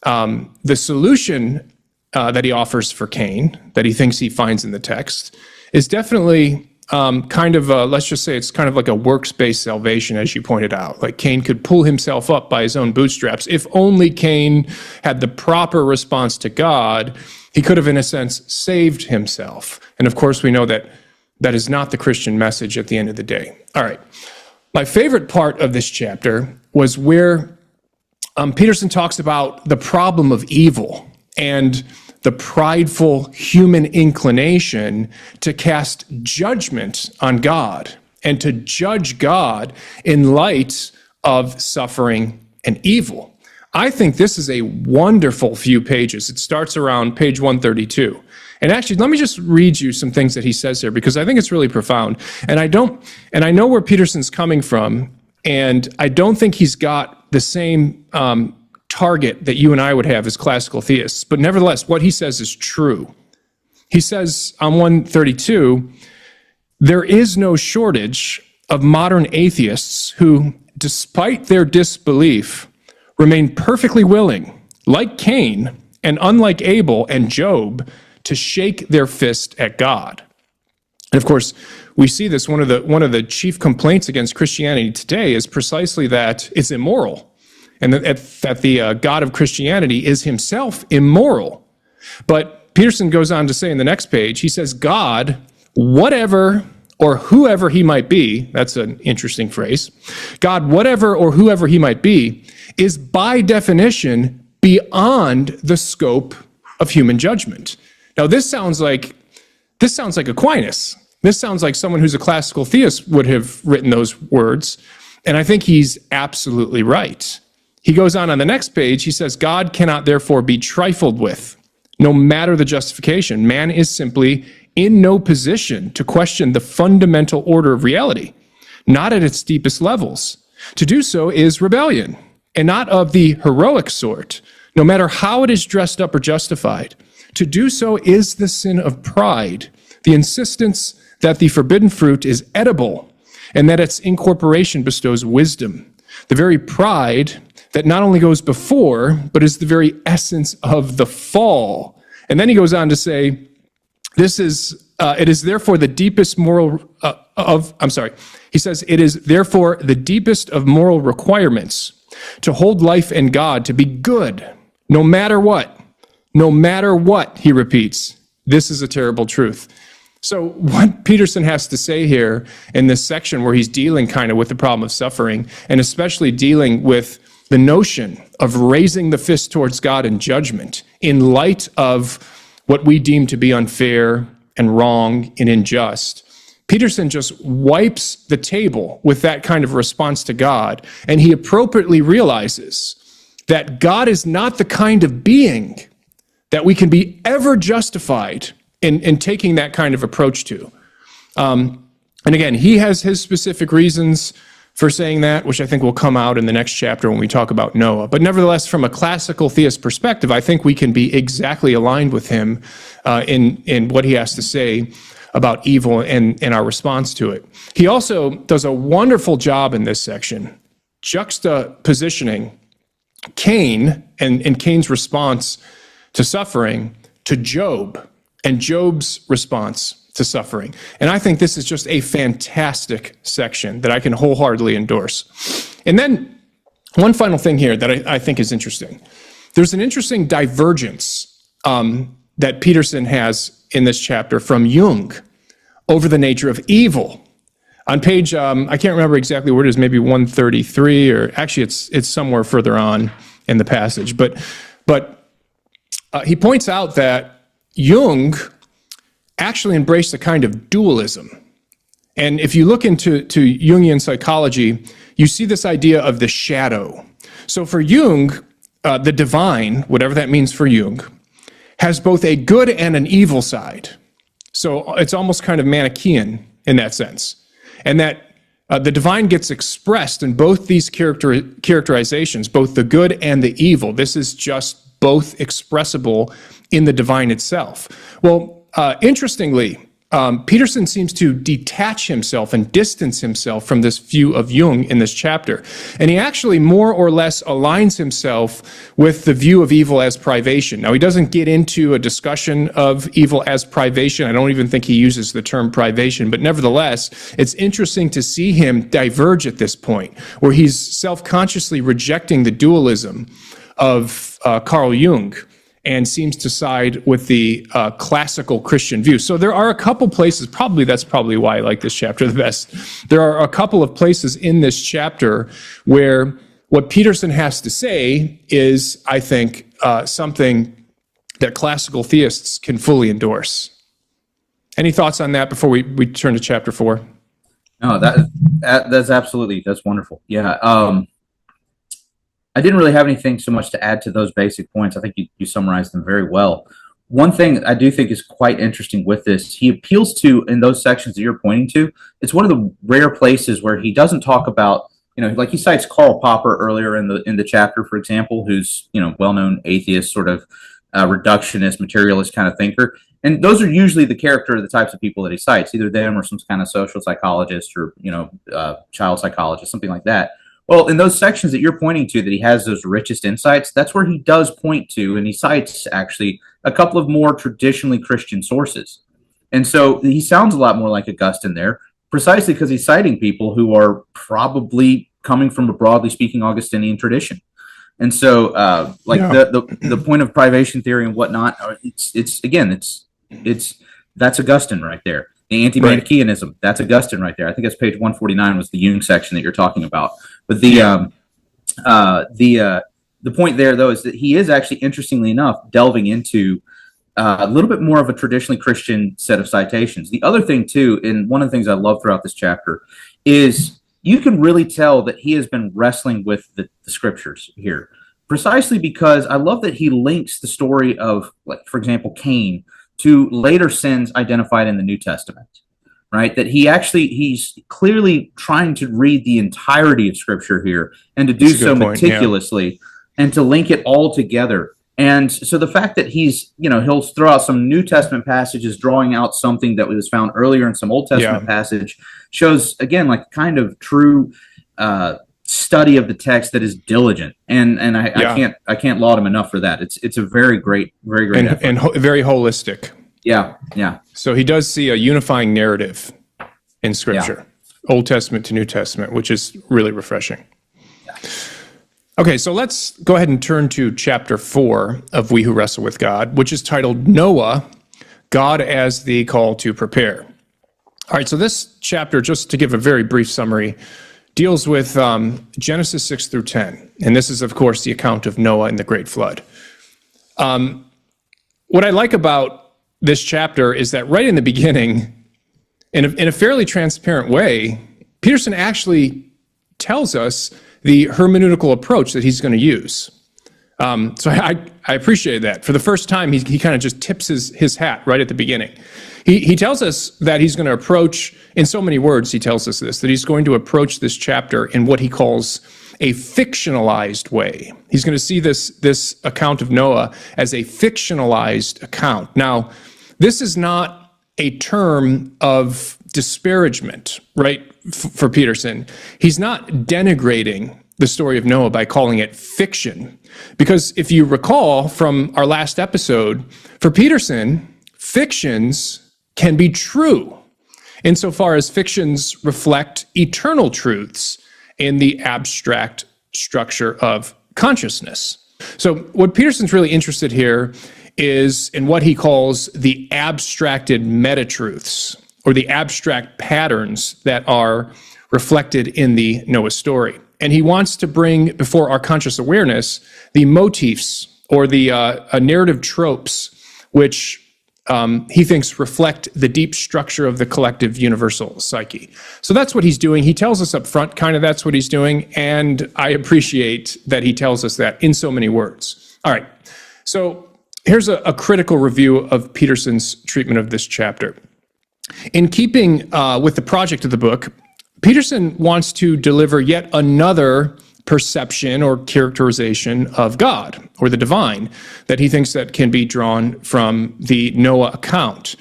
the solution that he offers for Cain, that he thinks he finds in the text, is definitely kind of, let's just say it's kind of like a works-based salvation, as you pointed out. Like Cain could pull himself up by his own bootstraps. If only Cain had the proper response to God, he could have, in a sense, saved himself. And of course, we know that that is not the Christian message at the end of the day. All right. My favorite part of this chapter was where Peterson talks about the problem of evil and the prideful human inclination to cast judgment on God and to judge God in light of suffering and evil. I think this is a wonderful few pages. It starts around page 132. And actually, let me just read you some things that he says here, because I think it's really profound. And I know where Peterson's coming from, and I don't think he's got the same target that you and I would have as classical theists. But nevertheless, what he says is true. He says on 132, there is no shortage of modern atheists who, despite their disbelief, remain perfectly willing, like Cain, and unlike Abel and Job, to shake their fist at God. And of course, we see this, one of the chief complaints against Christianity today is precisely that it's immoral, and that the God of Christianity is himself immoral. But Peterson goes on to say in the next page, he says, God, whatever or whoever he might be, that's an interesting phrase, God, whatever or whoever he might be, is by definition beyond the scope of human judgment. Now, this sounds like Aquinas. This sounds like someone who's a classical theist would have written those words, and I think he's absolutely right. He goes on the next page, he says, God cannot therefore be trifled with, no matter the justification. Man is simply in no position to question the fundamental order of reality, not at its deepest levels. To do so is rebellion, and not of the heroic sort, no matter how it is dressed up or justified. To do so is the sin of pride, the insistence that the forbidden fruit is edible, and that its incorporation bestows wisdom. The very pride that not only goes before, but is the very essence of the fall. And then he goes on to say, it is therefore the deepest he says, it is therefore the deepest of moral requirements to hold life and God to be good, no matter what. No matter what, he repeats. This is a terrible truth. So what Peterson has to say here in this section where he's dealing kind of with the problem of suffering, and especially dealing with the notion of raising the fist towards God in judgment in light of what we deem to be unfair and wrong and unjust, Peterson just wipes the table with that kind of response to God, and he appropriately realizes that God is not the kind of being that we can be ever justified in taking that kind of approach to. And again, he has his specific reasons for saying that, which I think will come out in the next chapter when we talk about Noah. But nevertheless, from a classical theist perspective, I think we can be exactly aligned with him in what he has to say about evil and our response to it. He also does a wonderful job in this section, juxtapositioning Cain and Cain's response to suffering to Job and Job's response to suffering. And I think this is just a fantastic section that I can wholeheartedly endorse. And then one final thing here that I think is interesting. There's an interesting divergence that Peterson has in this chapter from Jung over the nature of evil. On page, I can't remember exactly where it is, maybe 133, or actually it's somewhere further on in the passage. But he points out that Jung actually embraced a kind of dualism. And if you look into Jungian psychology, you see this idea of the shadow. So for Jung, the divine, whatever that means for Jung, has both a good and an evil side. So it's almost kind of Manichaean in that sense. And that the divine gets expressed in both these characterizations, both the good and the evil. This is just both expressible in the divine itself. Well, interestingly, Peterson seems to detach himself and distance himself from this view of Jung in this chapter. And he actually more or less aligns himself with the view of evil as privation. Now, he doesn't get into a discussion of evil as privation. I don't even think he uses the term privation. But nevertheless, it's interesting to see him diverge at this point, where he's self-consciously rejecting the dualism of Carl Jung, and seems to side with the classical Christian view. So there are a couple places, that's probably why I like this chapter the best. There are a couple of places in this chapter where what Peterson has to say is, I think, something that classical theists can fully endorse. Any thoughts on that before we turn to chapter 4? No, that's wonderful. Yeah. I didn't really have anything so much to add to those basic points. I think you summarized them very well. One thing I do think is quite interesting with this, he appeals to, in those sections that you're pointing to, it's one of the rare places where he doesn't talk about, like he cites Karl Popper earlier in the chapter, for example, who's, well-known atheist, sort of reductionist, materialist kind of thinker. And those are usually the types of people that he cites, either them or some kind of social psychologist or, child psychologist, something like that. Well, in those sections that you're pointing to that he has those richest insights, that's where he does point to, and he cites actually a couple of more traditionally Christian sources. And so he sounds a lot more like Augustine there, precisely because he's citing people who are probably coming from a broadly speaking Augustinian tradition. And so, the point of privation theory and whatnot, that's Augustine right there. The anti-Manichaeanism, that's Augustine right there. I think that's page 149 was the Jung section that you're talking about. But the point there, though, is that he is actually, interestingly enough, delving into a little bit more of a traditionally Christian set of citations. The other thing, too, and one of the things I love throughout this chapter, is you can really tell that he has been wrestling with the scriptures here, precisely because I love that he links the story of, like, for example, Cain to later sins identified in the New Testament, right? That he's clearly trying to read the entirety of Scripture here and to do so meticulously and to link it all together. And so the fact that he'll throw out some New Testament passages, drawing out something that was found earlier in some Old Testament passage, shows, again, like kind of true study of the text that is diligent, and I can't laud him enough for that. It's a very great and very holistic. Yeah. So he does see a unifying narrative in Scripture, Old Testament to New Testament, which is really refreshing. Yeah. Okay, so let's go ahead and turn to chapter 4 of We Who Wrestle with God, which is titled Noah, God as the Call to Prepare. All right, so this chapter, just to give a very brief summary, deals with Genesis 6 through 10. And this is, of course, the account of Noah and the Great Flood. What I like about this chapter is that right in the beginning, in a fairly transparent way, Peterson actually tells us the hermeneutical approach that he's going to use. So I appreciate that. For the first time, he kind of just tips his hat right at the beginning. He tells us that he's going to approach, in so many words, he tells us this, that he's going to approach this chapter in what he calls a fictionalized way. He's going to see this account of Noah as a fictionalized account. Now, this is not a term of disparagement, right, for Peterson. He's not denigrating the story of Noah by calling it fiction. Because if you recall from our last episode, for Peterson, fictions can be true insofar as fictions reflect eternal truths in the abstract structure of consciousness. So what Peterson's really interested here is in what he calls the abstracted metatruths, or the abstract patterns that are reflected in the Noah story. And he wants to bring before our conscious awareness the motifs, or the narrative tropes, which he thinks reflect the deep structure of the collective universal psyche. So that's what he's doing. He tells us up front, kind of that's what he's doing, and I appreciate that he tells us that in so many words. All right, so here's a critical review of Peterson's treatment of this chapter. In keeping with the project of the book, Peterson wants to deliver yet another perception or characterization of God, or the divine, that he thinks that can be drawn from the Noah account.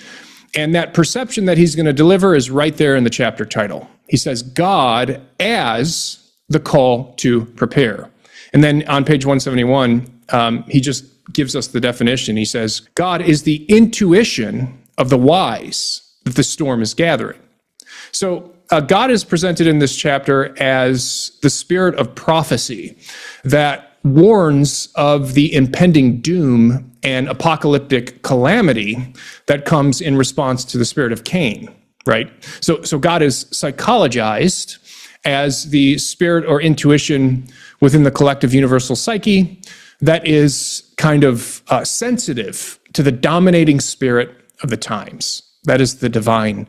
And that perception that he's going to deliver is right there in the chapter title. He says, God as the call to prepare. And then on page 171, he just gives us the definition. He says, God is the intuition of the wise that the storm is gathering. So God is presented in this chapter as the spirit of prophecy that warns of the impending doom and apocalyptic calamity that comes in response to the spirit of Cain, right? So God is psychologized as the spirit or intuition within the collective universal psyche that is kind of sensitive to the dominating spirit of the times. That is the divine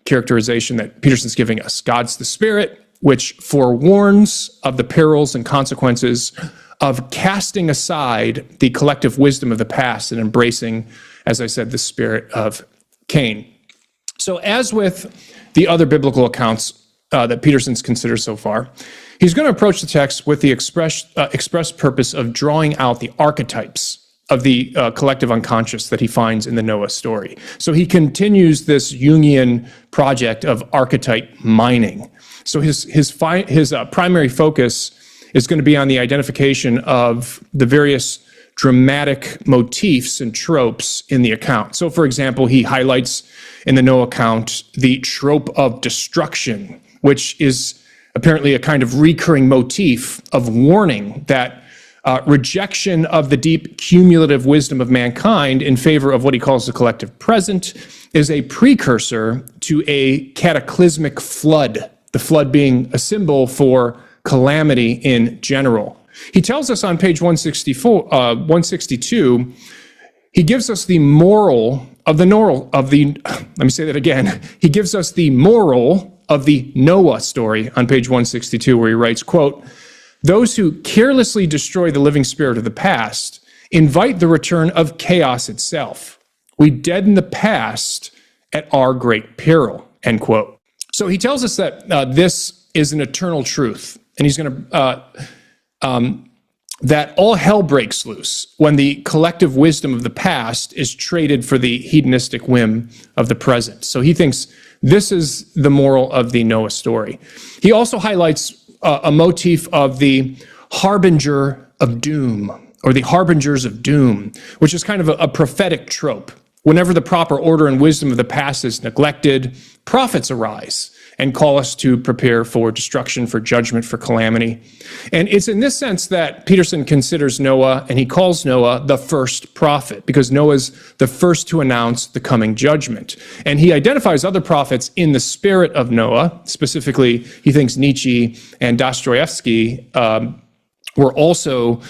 characterization that Peterson's giving us. God's the spirit which forewarns of the perils and consequences of casting aside the collective wisdom of the past and embracing, as I said, the spirit of Cain. So as with the other biblical accounts that Peterson's considered so far, he's going to approach the text with the express purpose of drawing out the archetypes of the collective unconscious that he finds in the Noah story. So he continues this Jungian project of archetype mining. So his primary focus is going to be on the identification of the various dramatic motifs and tropes in the account. So, for example, he highlights in the Noah account the trope of destruction, which is apparently a kind of recurring motif of warning that rejection of the deep cumulative wisdom of mankind in favor of what he calls the collective present is a precursor to a cataclysmic flood, the flood being a symbol for calamity in general. He tells us on page 162, he gives us the moral of the let me say that again. He gives us the moral of the Noah story on page 162, where he writes, quote, "Those who carelessly destroy the living spirit of the past invite the return of chaos itself. We deaden the past at our great peril," end quote. So he tells us that this is an eternal truth, and he's going to that all hell breaks loose when the collective wisdom of the past is traded for the hedonistic whim of the present. So he thinks this is the moral of the Noah story. He also highlights a motif of the harbinger of doom, or the harbingers of doom, which is kind of a prophetic trope. Whenever the proper order and wisdom of the past is neglected, prophets arise and call us to prepare for destruction, for judgment, for calamity. And it's in this sense that Peterson considers Noah, and he calls Noah the first prophet, because Noah's the first to announce the coming judgment. And he identifies other prophets in the spirit of Noah. Specifically, he thinks Nietzsche and Dostoevsky were also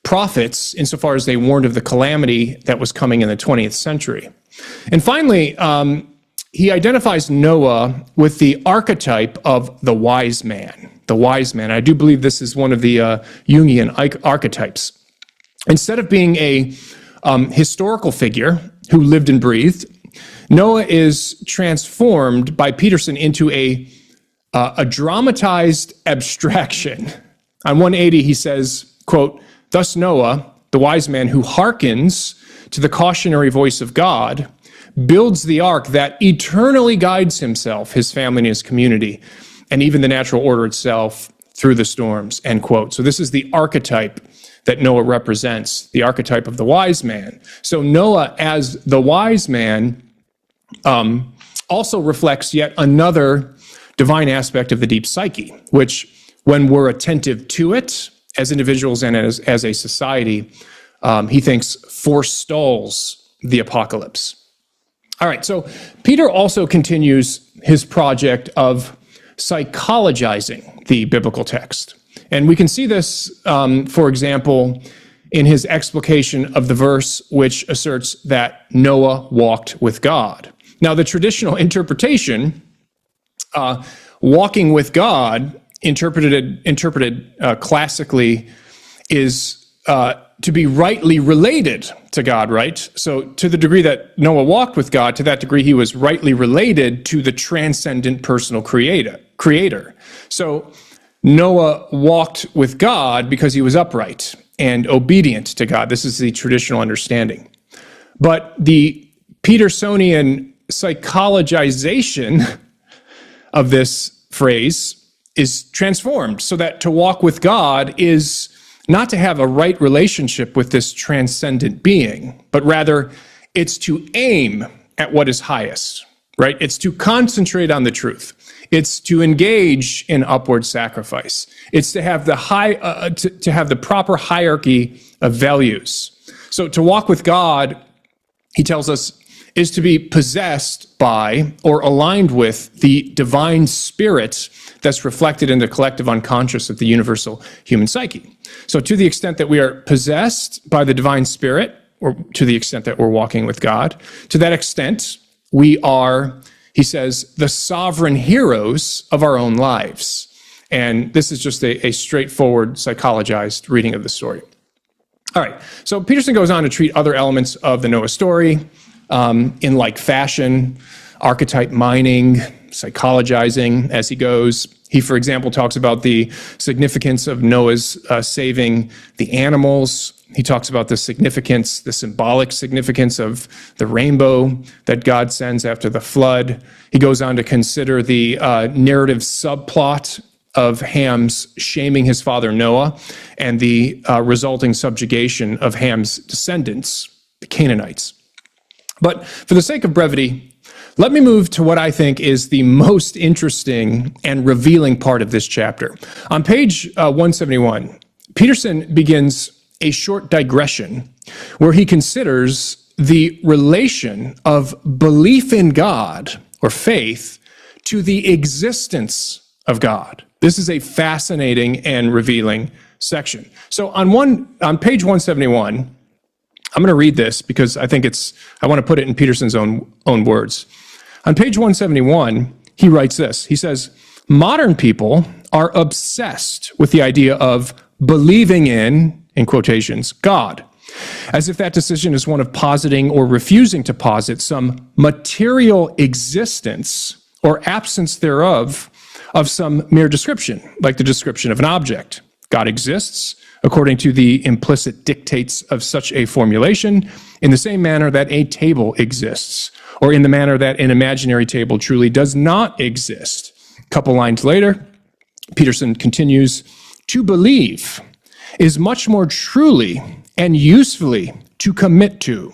prophets insofar as they warned of the calamity that was coming in the 20th century. And finally, he identifies Noah with the archetype of the wise man. The wise man. I do believe this is one of the Jungian archetypes. Instead of being a historical figure who lived and breathed, Noah is transformed by Peterson into a dramatized abstraction. On 180, he says, quote, "Thus Noah, the wise man who hearkens to the cautionary voice of God, builds the ark that eternally guides himself, his family, and his community, and even the natural order itself through the storms," end quote. So this is the archetype that Noah represents, the archetype of the wise man. So Noah, as the wise man, also reflects yet another divine aspect of the deep psyche, which, when we're attentive to it, as individuals and as a society, he thinks forestalls the apocalypse. All right, so Peter also continues his project of psychologizing the biblical text. And we can see this, for example, in his explication of the verse which asserts that Noah walked with God. Now, the traditional interpretation, walking with God, interpreted classically, is to be rightly related to God, right? So to the degree that Noah walked with God, to that degree he was rightly related to the transcendent personal creator. So Noah walked with God because he was upright and obedient to God. This is the traditional understanding. But the Petersonian psychologization of this phrase is transformed so that to walk with God is not to have a right relationship with this transcendent being, but rather it's to aim at what is highest, right? It's to concentrate on the truth. It's to engage in upward sacrifice. It's to have the to have the proper hierarchy of values. So to walk with God, he tells us, is to be possessed by or aligned with the divine spirit that's reflected in the collective unconscious of the universal human psyche. So to the extent that we are possessed by the divine spirit, or to the extent that we're walking with God, to that extent, we are, he says, the sovereign heroes of our own lives. And this is just a straightforward psychologized reading of the story. All right, so Peterson goes on to treat other elements of the Noah story in like fashion, archetype mining, psychologizing as he goes. He, for example, talks about the significance of Noah's saving the animals. He talks about the significance, the symbolic significance of the rainbow that God sends after the flood. He goes on to consider the narrative subplot of Ham's shaming his father Noah and the resulting subjugation of Ham's descendants, the Canaanites. But for the sake of brevity, let me move to what I think is the most interesting and revealing part of this chapter. On page 171, Peterson begins a short digression where he considers the relation of belief in God, or faith, to the existence of God. This is a fascinating and revealing section. So on page 171, I'm going to read this because I want to put it in Peterson's own words. On page 171, he writes this. He says, modern people are obsessed with the idea of believing in quotations, God, as if that decision is one of positing or refusing to posit some material existence or absence thereof of some mere description, like the description of an object. God exists according to the implicit dictates of such a formulation, in the same manner that a table exists, or in the manner that an imaginary table truly does not exist. A couple lines later, Peterson continues, to believe is much more truly and usefully to commit to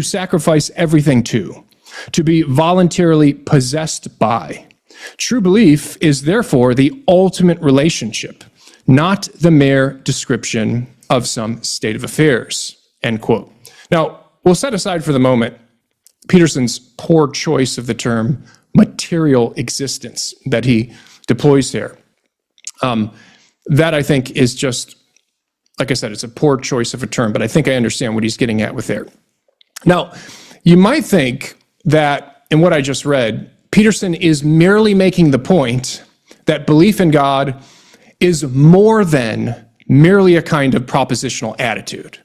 sacrifice everything to be voluntarily possessed by. True belief is therefore the ultimate relationship, not the mere description of some state of affairs, end quote. Now, we'll set aside for the moment Peterson's poor choice of the term material existence that he deploys here. That I think is just, like I said, it's a poor choice of a term, but I think I understand what he's getting at with there. Now, you might think that in what I just read, Peterson is merely making the point that belief in God is more than merely a kind of propositional attitude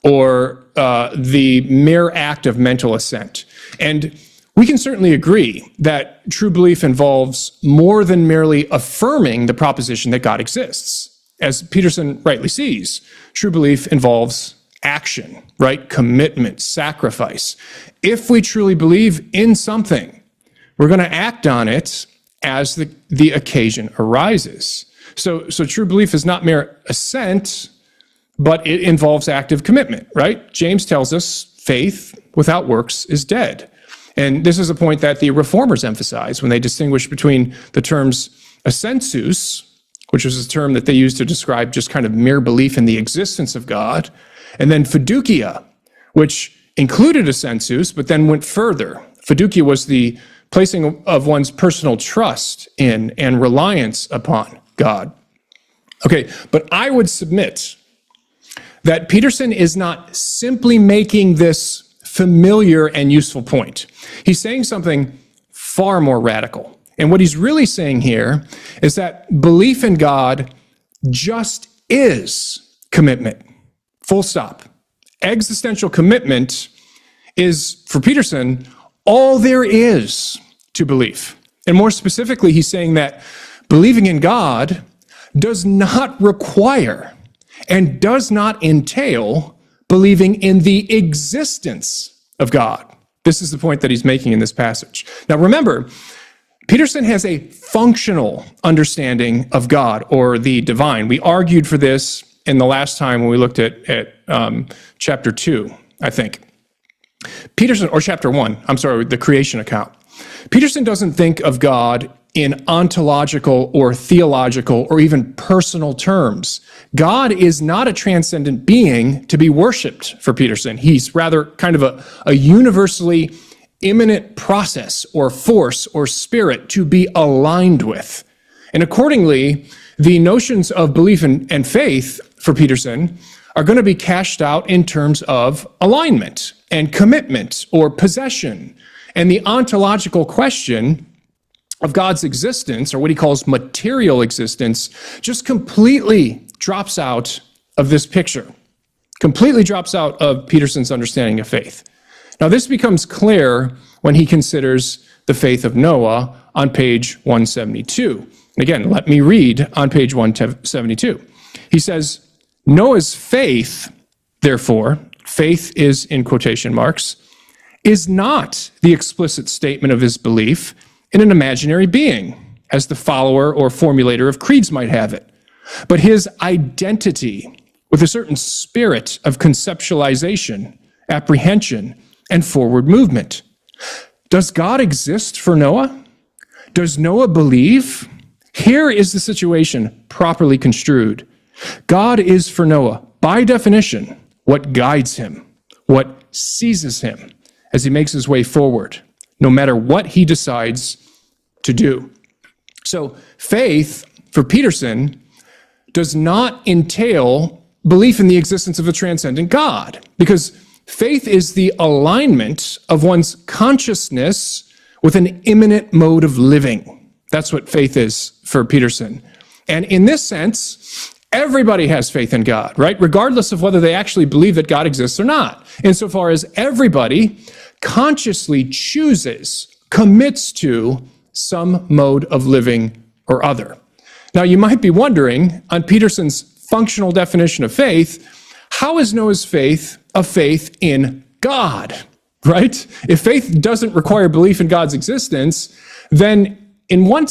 or the mere act of mental assent. And we can certainly agree that true belief involves more than merely affirming the proposition that God exists. As Peterson rightly sees, true belief involves action, right? Commitment, sacrifice. If we truly believe in something, we're going to act on it as the occasion arises. So true belief is not mere assent, but it involves active commitment, right? James tells us faith without works is dead. And this is a point that the Reformers emphasize when they distinguish between the terms assensus, which was a term that they used to describe just kind of mere belief in the existence of God, and then fiducia, which included assensus, but then went further. Fiducia was the placing of one's personal trust in and reliance upon God. Okay, but I would submit that Peterson is not simply making this familiar and useful point. He's saying something far more radical. And what he's really saying here is that belief in God just is commitment. Full stop. Existential commitment is, for Peterson, all there is to belief. And more specifically, he's saying that believing in God does not require and does not entail believing in the existence of God. This is the point that he's making in this passage. Now remember, Peterson has a functional understanding of God or the divine. We argued for this in the last time when we looked at chapter 2, I think. Peterson, or chapter 1, I'm sorry, the creation account. Peterson doesn't think of God in ontological or theological or even personal terms. God is not a transcendent being to be worshipped for Peterson. He's rather kind of a universally immanent process or force or spirit to be aligned with. And accordingly, the notions of belief and faith for Peterson are going to be cashed out in terms of alignment and commitment or possession. And the ontological question of God's existence, or what he calls material existence, just completely drops out of this picture, completely drops out of Peterson's understanding of faith. Now, this becomes clear when he considers the faith of Noah on page 172. And again, let me read on page 172. He says, Noah's faith, therefore, faith is in quotation marks, is not the explicit statement of his belief in an imaginary being, as the follower or formulator of creeds might have it, but his identity with a certain spirit of conceptualization, apprehension, and forward movement. Does God exist for Noah? Does Noah believe? Here is the situation properly construed. God is for Noah, by definition, what guides him, what seizes him as he makes his way forward, no matter what he decides to do. So faith, for Peterson, does not entail belief in the existence of a transcendent God, because faith is the alignment of one's consciousness with an immanent mode of living. That's what faith is for Peterson. And in this sense, everybody has faith in God, right? Regardless of whether they actually believe that God exists or not. Insofar as everybody consciously chooses, commits to some mode of living or other. Now, you might be wondering, on Peterson's functional definition of faith, how is Noah's faith a faith in God, right? If faith doesn't require belief in God's existence, then in what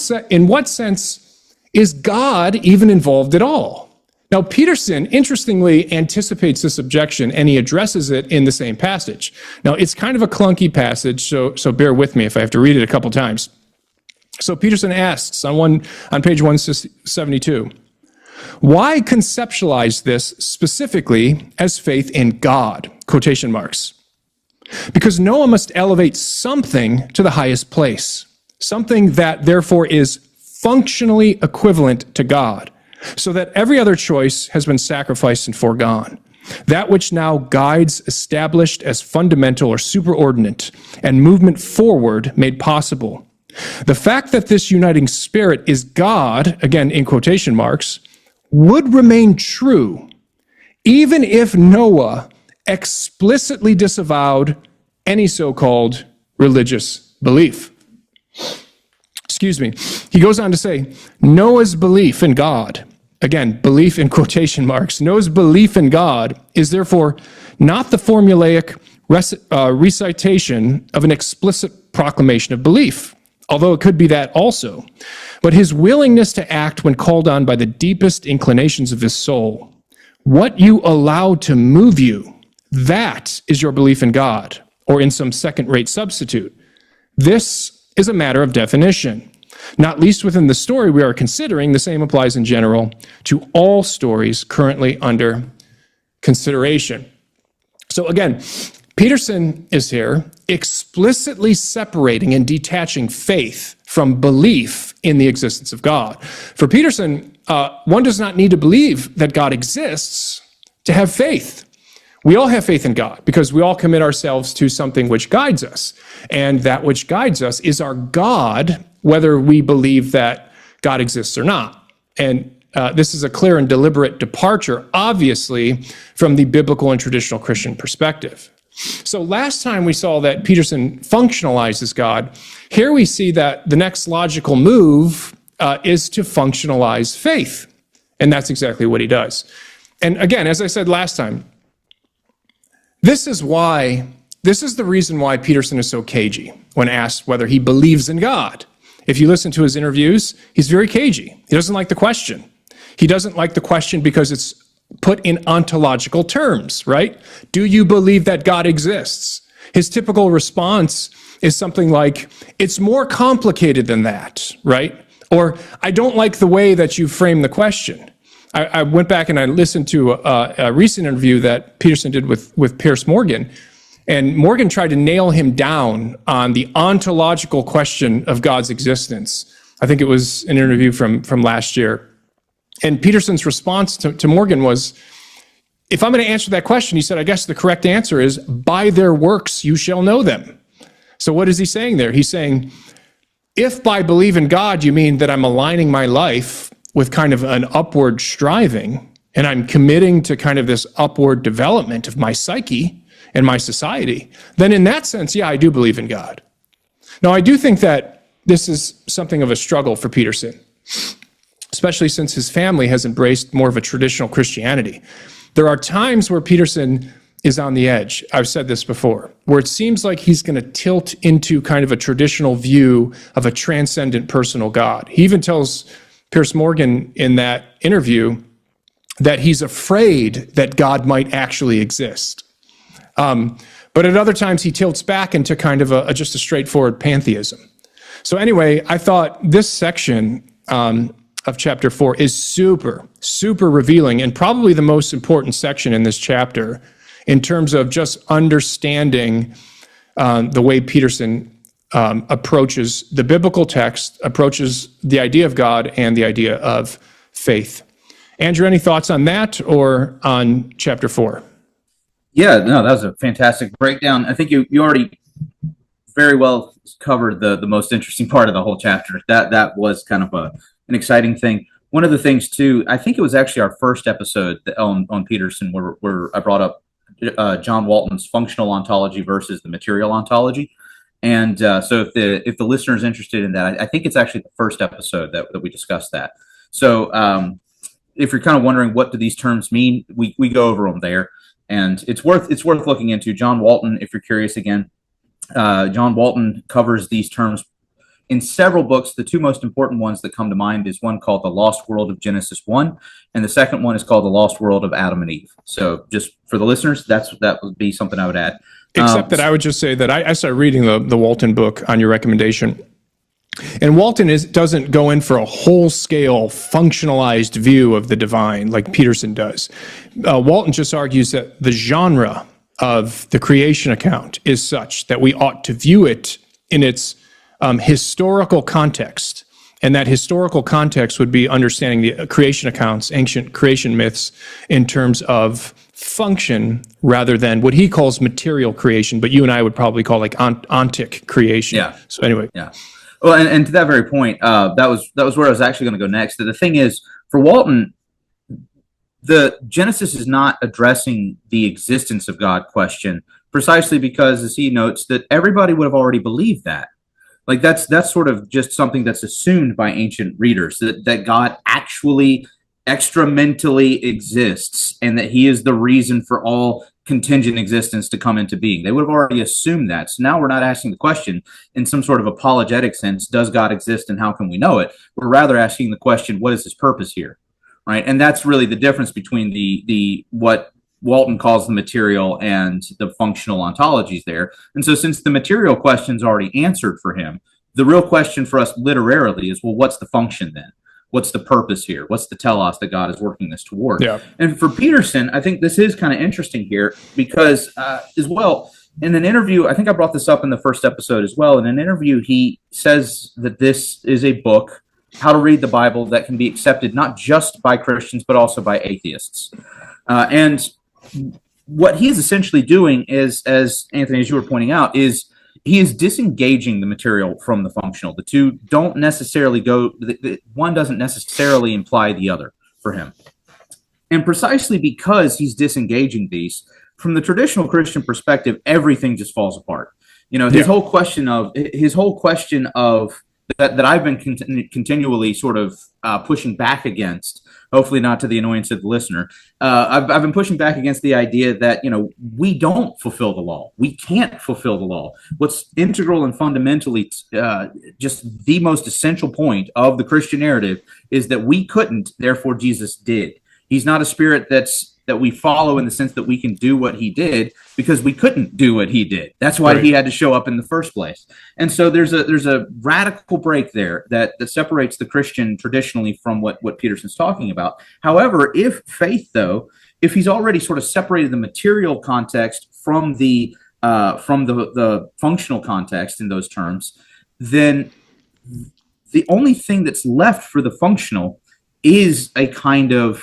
sense is God even involved at all? Now, Peterson, interestingly, anticipates this objection, and he addresses it in the same passage. Now, it's kind of a clunky passage, so bear with me if I have to read it a couple times. So Peterson asks on page 172, why conceptualize this specifically as faith in God? Quotation marks. Because Noah must elevate something to the highest place, something that therefore is functionally equivalent to God, so that every other choice has been sacrificed and foregone. That which now guides established as fundamental or superordinate, and movement forward made possible. The fact that this uniting spirit is God, again in quotation marks, would remain true even if Noah explicitly disavowed any so-called religious belief. Excuse me. He goes on to say, Noah's belief in God, again, belief in quotation marks, Noah's belief in God is therefore not the formulaic recitation of an explicit proclamation of belief, although it could be that also, but his willingness to act when called on by the deepest inclinations of his soul. What you allow to move you, that is your belief in God, or in some second-rate substitute. This is a matter of definition. Not least within the story we are considering, the same applies in general to all stories currently under consideration. So again, Peterson is here explicitly separating and detaching faith from belief in the existence of God. For Peterson, one does not need to believe that God exists to have faith. We all have faith in God because we all commit ourselves to something which guides us. And that which guides us is our God, whether we believe that God exists or not. And this is a clear and deliberate departure, obviously, from the biblical and traditional Christian perspective. So last time we saw that Peterson functionalizes God. Here we see that the next logical move is to functionalize faith. And that's exactly what he does. And again, as I said last time, this is the reason why Peterson is so cagey when asked whether he believes in God. If you listen to his interviews, he's very cagey. He doesn't like the question. He doesn't like the question because it's put in ontological terms, right? Do you believe that God exists? His typical response is something like, it's more complicated than that, right? Or, I don't like the way that you frame the question. I went back and I listened to a recent interview that Peterson did with Piers Morgan, and Morgan tried to nail him down on the ontological question of God's existence. I think it was an interview from last year. And Peterson's response to Morgan was, if I'm going to answer that question, he said, I guess the correct answer is, by their works you shall know them. So what is he saying there? He's saying, if by believe in God you mean that I'm aligning my life with kind of an upward striving, and I'm committing to kind of this upward development of my psyche and my society, then in that sense, yeah, I do believe in God. Now, I do think that this is something of a struggle for Peterson, especially since his family has embraced more of a traditional Christianity. There are times where Peterson is on the edge. I've said this before, where it seems like he's going to tilt into kind of a traditional view of a transcendent personal God. He even tells Piers Morgan in that interview that he's afraid that God might actually exist. But at other times he tilts back into kind of just a straightforward pantheism. So anyway, I thought this section of chapter 4 is super, super revealing, and probably the most important section in this chapter in terms of just understanding the way Peterson approaches the biblical text, approaches the idea of God and the idea of faith. Andrew, any thoughts on that or on chapter 4? Yeah, no, that was a fantastic breakdown. I think you already very well covered the most interesting part of the whole chapter. That was kind of an exciting thing. One of the things too, I think it was actually our first episode on Peterson where I brought up John Walton's functional ontology versus the material ontology. And so if the listener is interested in that, I think it's actually the first episode that we discussed that. So if you're kind of wondering what do these terms mean, we go over them there. And it's worth looking into. John Walton, if you're curious again, John Walton covers these terms in several books. The two most important ones that come to mind is one called The Lost World of Genesis 1, and the second one is called The Lost World of Adam and Eve. So just for the listeners, that would be something I would add. Except that I would just say that I started reading the Walton book on your recommendation. And Walton doesn't go in for a whole-scale, functionalized view of the divine like Peterson does. Walton just argues that the genre of the creation account is such that we ought to view it in its historical context. And that historical context would be understanding the creation accounts, ancient creation myths, in terms of function rather than what he calls material creation, but you and I would probably call like ontic creation. Yeah. So anyway. Yeah. Well, and to that very point, that was where I was actually going to go next. The thing is, for Walton, the Genesis is not addressing the existence of God question, precisely because, as he notes, that everybody would have already believed that. Like that's sort of just something that's assumed by ancient readers, that God actually extramentally exists and that he is the reason for all contingent existence to come into being. They would have already assumed that. So now we're not asking the question in some sort of apologetic sense, does God exist and how can we know it? We're rather asking the question, what is his purpose here? Right? And that's really the difference between the what Walton calls the material and the functional ontologies there. And so since the material question's already answered for him, the real question for us literarily is, well, what's the function then? What's the purpose here? What's the telos that God is working this toward? Yeah. And for Peterson, I think this is kind of interesting here because as well, in an interview, I think I brought this up in the first episode as well. In an interview, he says that this is a book, how to read the Bible, that can be accepted not just by Christians, but also by atheists. And what he is essentially doing is, as Anthony, as you were pointing out, is he is disengaging the material from the functional. The two don't necessarily go, one doesn't necessarily imply the other for him. And precisely because he's disengaging these, from the traditional Christian perspective, everything just falls apart. You know, his whole question of that I've been continually sort of pushing back against, hopefully not to the annoyance of the listener. I've been pushing back against the idea that, you know, we don't fulfill the law. We can't fulfill the law. What's integral and fundamentally just the most essential point of the Christian narrative is that we couldn't, therefore Jesus did. He's not a spirit that we follow in the sense that we can do what he did because we couldn't do what he did. That's why he had to show up in the first place. And so there's a radical break there that separates the Christian traditionally from what Peterson's talking about. However, if faith, though, if he's already sort of separated the material context from the functional context in those terms, then the only thing that's left for the functional is a kind of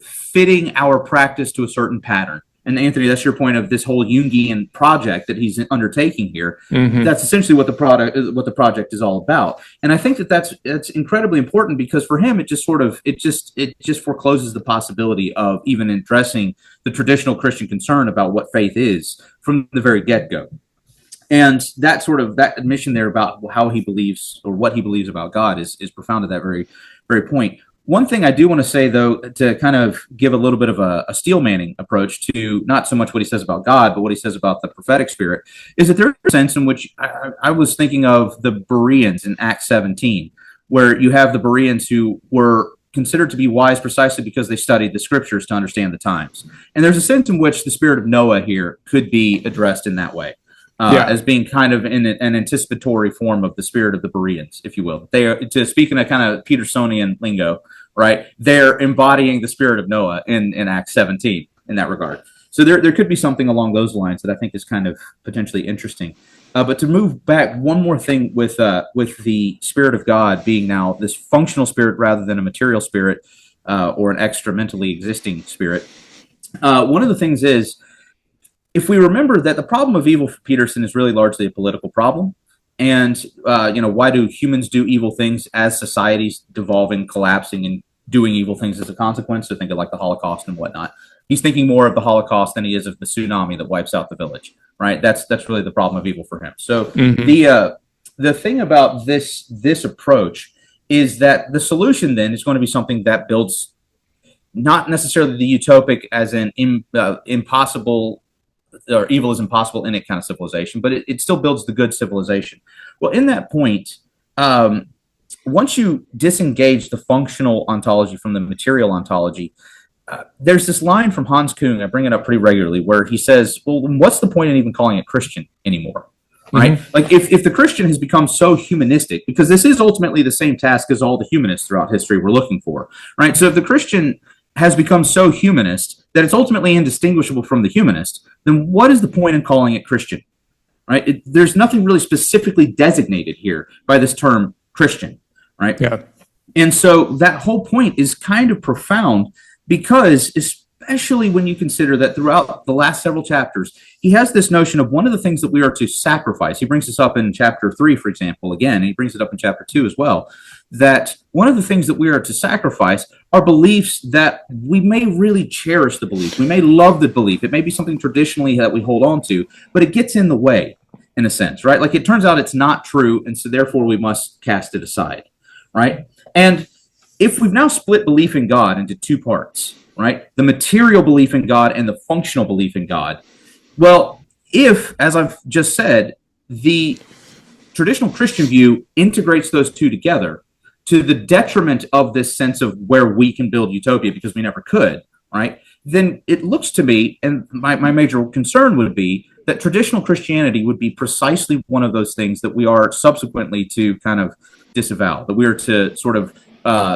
fitting our practice to a certain pattern. And Anthony, that's your point of this whole Jungian project that he's undertaking here. Mm-hmm. That's essentially what the project is all about. And I think that's incredibly important because for him, it just forecloses the possibility of even addressing the traditional Christian concern about what faith is from the very get-go. And that admission there about how he believes or what he believes about God is profound at that very, very point. One thing I do want to say, though, to kind of give a little bit of a Steelmanning approach to not so much what he says about God, but what he says about the prophetic spirit, is that there's a sense in which I was thinking of the Bereans in Acts 17, where you have the Bereans who were considered to be wise precisely because they studied the scriptures to understand the times. And there's a sense in which the spirit of Noah here could be addressed in that way. As being kind of an anticipatory form of the spirit of the Bereans, if you will. They are, to speak in a kind of Petersonian lingo, right? They're embodying the spirit of Noah in Acts 17 in that regard. So there could be something along those lines that I think is kind of potentially interesting. But to move back, one more thing with the spirit of God being now this functional spirit rather than a material spirit or an extra mentally existing spirit. One of the things is, if we remember that the problem of evil for Peterson is really largely a political problem, and why do humans do evil things as societies devolving, collapsing, and doing evil things as a consequence? So think of like the Holocaust and whatnot. He's thinking more of the Holocaust than he is of the tsunami that wipes out the village, right? That's really the problem of evil for him. So the thing about this approach is that the solution then is going to be something that builds not necessarily the utopic as an impossible, or evil is impossible in it kind of civilization, but it still builds the good civilization. Well, in that point, once you disengage the functional ontology from the material ontology, there's this line from Hans Kung, I bring it up pretty regularly, where he says, well, what's the point in even calling it Christian anymore? Right? Like if the Christian has become so humanistic, because this is ultimately the same task as all the humanists throughout history were looking for, right? So if the Christian has become so humanist that it's ultimately indistinguishable from the humanist, then what is the point in calling it Christian, right? There's nothing really specifically designated here by this term Christian, right? Yeah. And so that whole point is kind of profound, because especially when you consider that throughout the last several chapters, he has this notion of one of the things that we are to sacrifice. He brings this up in chapter 3, for example, again, and he brings it up in chapter 2 as well, that one of the things that we are to sacrifice are beliefs that we may really cherish the belief. We may love the belief. It may be something traditionally that we hold on to, but it gets in the way, in a sense, right? Like it turns out it's not true, and so therefore we must cast it aside, right? And if we've now split belief in God into two parts, right? The material belief in God and the functional belief in God. Well, if, as I've just said, the traditional Christian view integrates those two together to the detriment of this sense of where we can build utopia because we never could, right? Then it looks to me, and my major concern would be that traditional Christianity would be precisely one of those things that we are subsequently to kind of disavow, that we are to sort of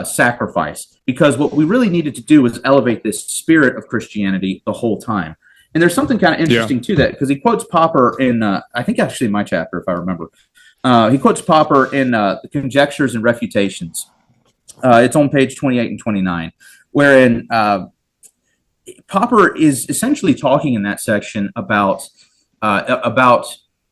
sacrifice, because what we really needed to do was elevate this spirit of Christianity the whole time. And there's something kind of interesting to that, because he quotes Popper in, I think actually in my chapter, if I remember. He quotes Popper in the Conjectures and Refutations. It's on page 28 and 29, wherein Popper is essentially talking in that section about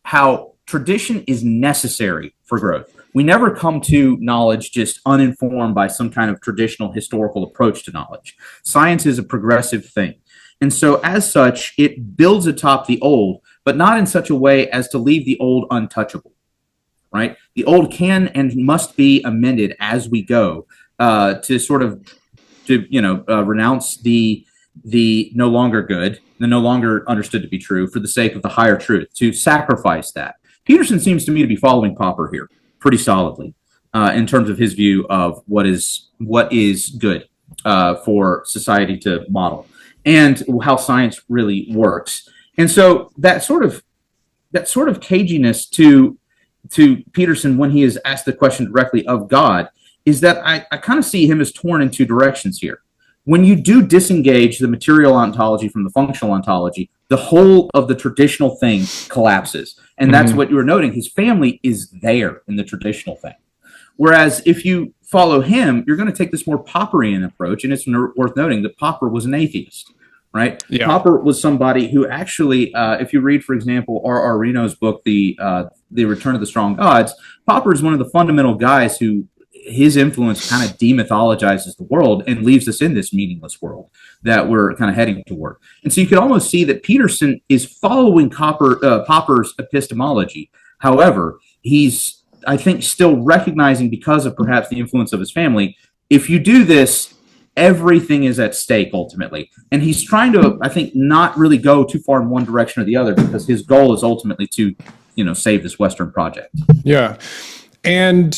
how tradition is necessary for growth. We never come to knowledge just uninformed by some kind of traditional historical approach to knowledge. Science is a progressive thing. And so as such, it builds atop the old, but not in such a way as to leave the old untouchable, right? The old can and must be amended as we go to sort of, renounce the no longer good, the no longer understood to be true for the sake of the higher truth, to sacrifice that. Peterson seems to me to be following Popper here pretty solidly in terms of his view of what is good for society to model and how science really works. And so that sort of caginess to Peterson when he is asked the question directly of God is that I kind of see him as torn in two directions here. When you do disengage the material ontology from the functional ontology, the whole of the traditional thing collapses. And that's what you were noting. His family is there in the traditional thing. Whereas if you follow him, you're going to take this more Popperian approach. And it's worth noting that Popper was an atheist, right? Yeah. Popper was somebody who actually, if you read, for example, Alberino's book, The Return of the Strong Gods, Popper is one of the fundamental guys who his influence kind of demythologizes the world and leaves us in this meaningless world that we're kind of heading toward. And so you could almost see that Peterson is following Popper's epistemology. However, he's, I think, still recognizing, because of perhaps the influence of his family, if you do this, everything is at stake ultimately. And he's trying to, I think, not really go too far in one direction or the other, because his goal is ultimately to, save this Western project. Yeah. And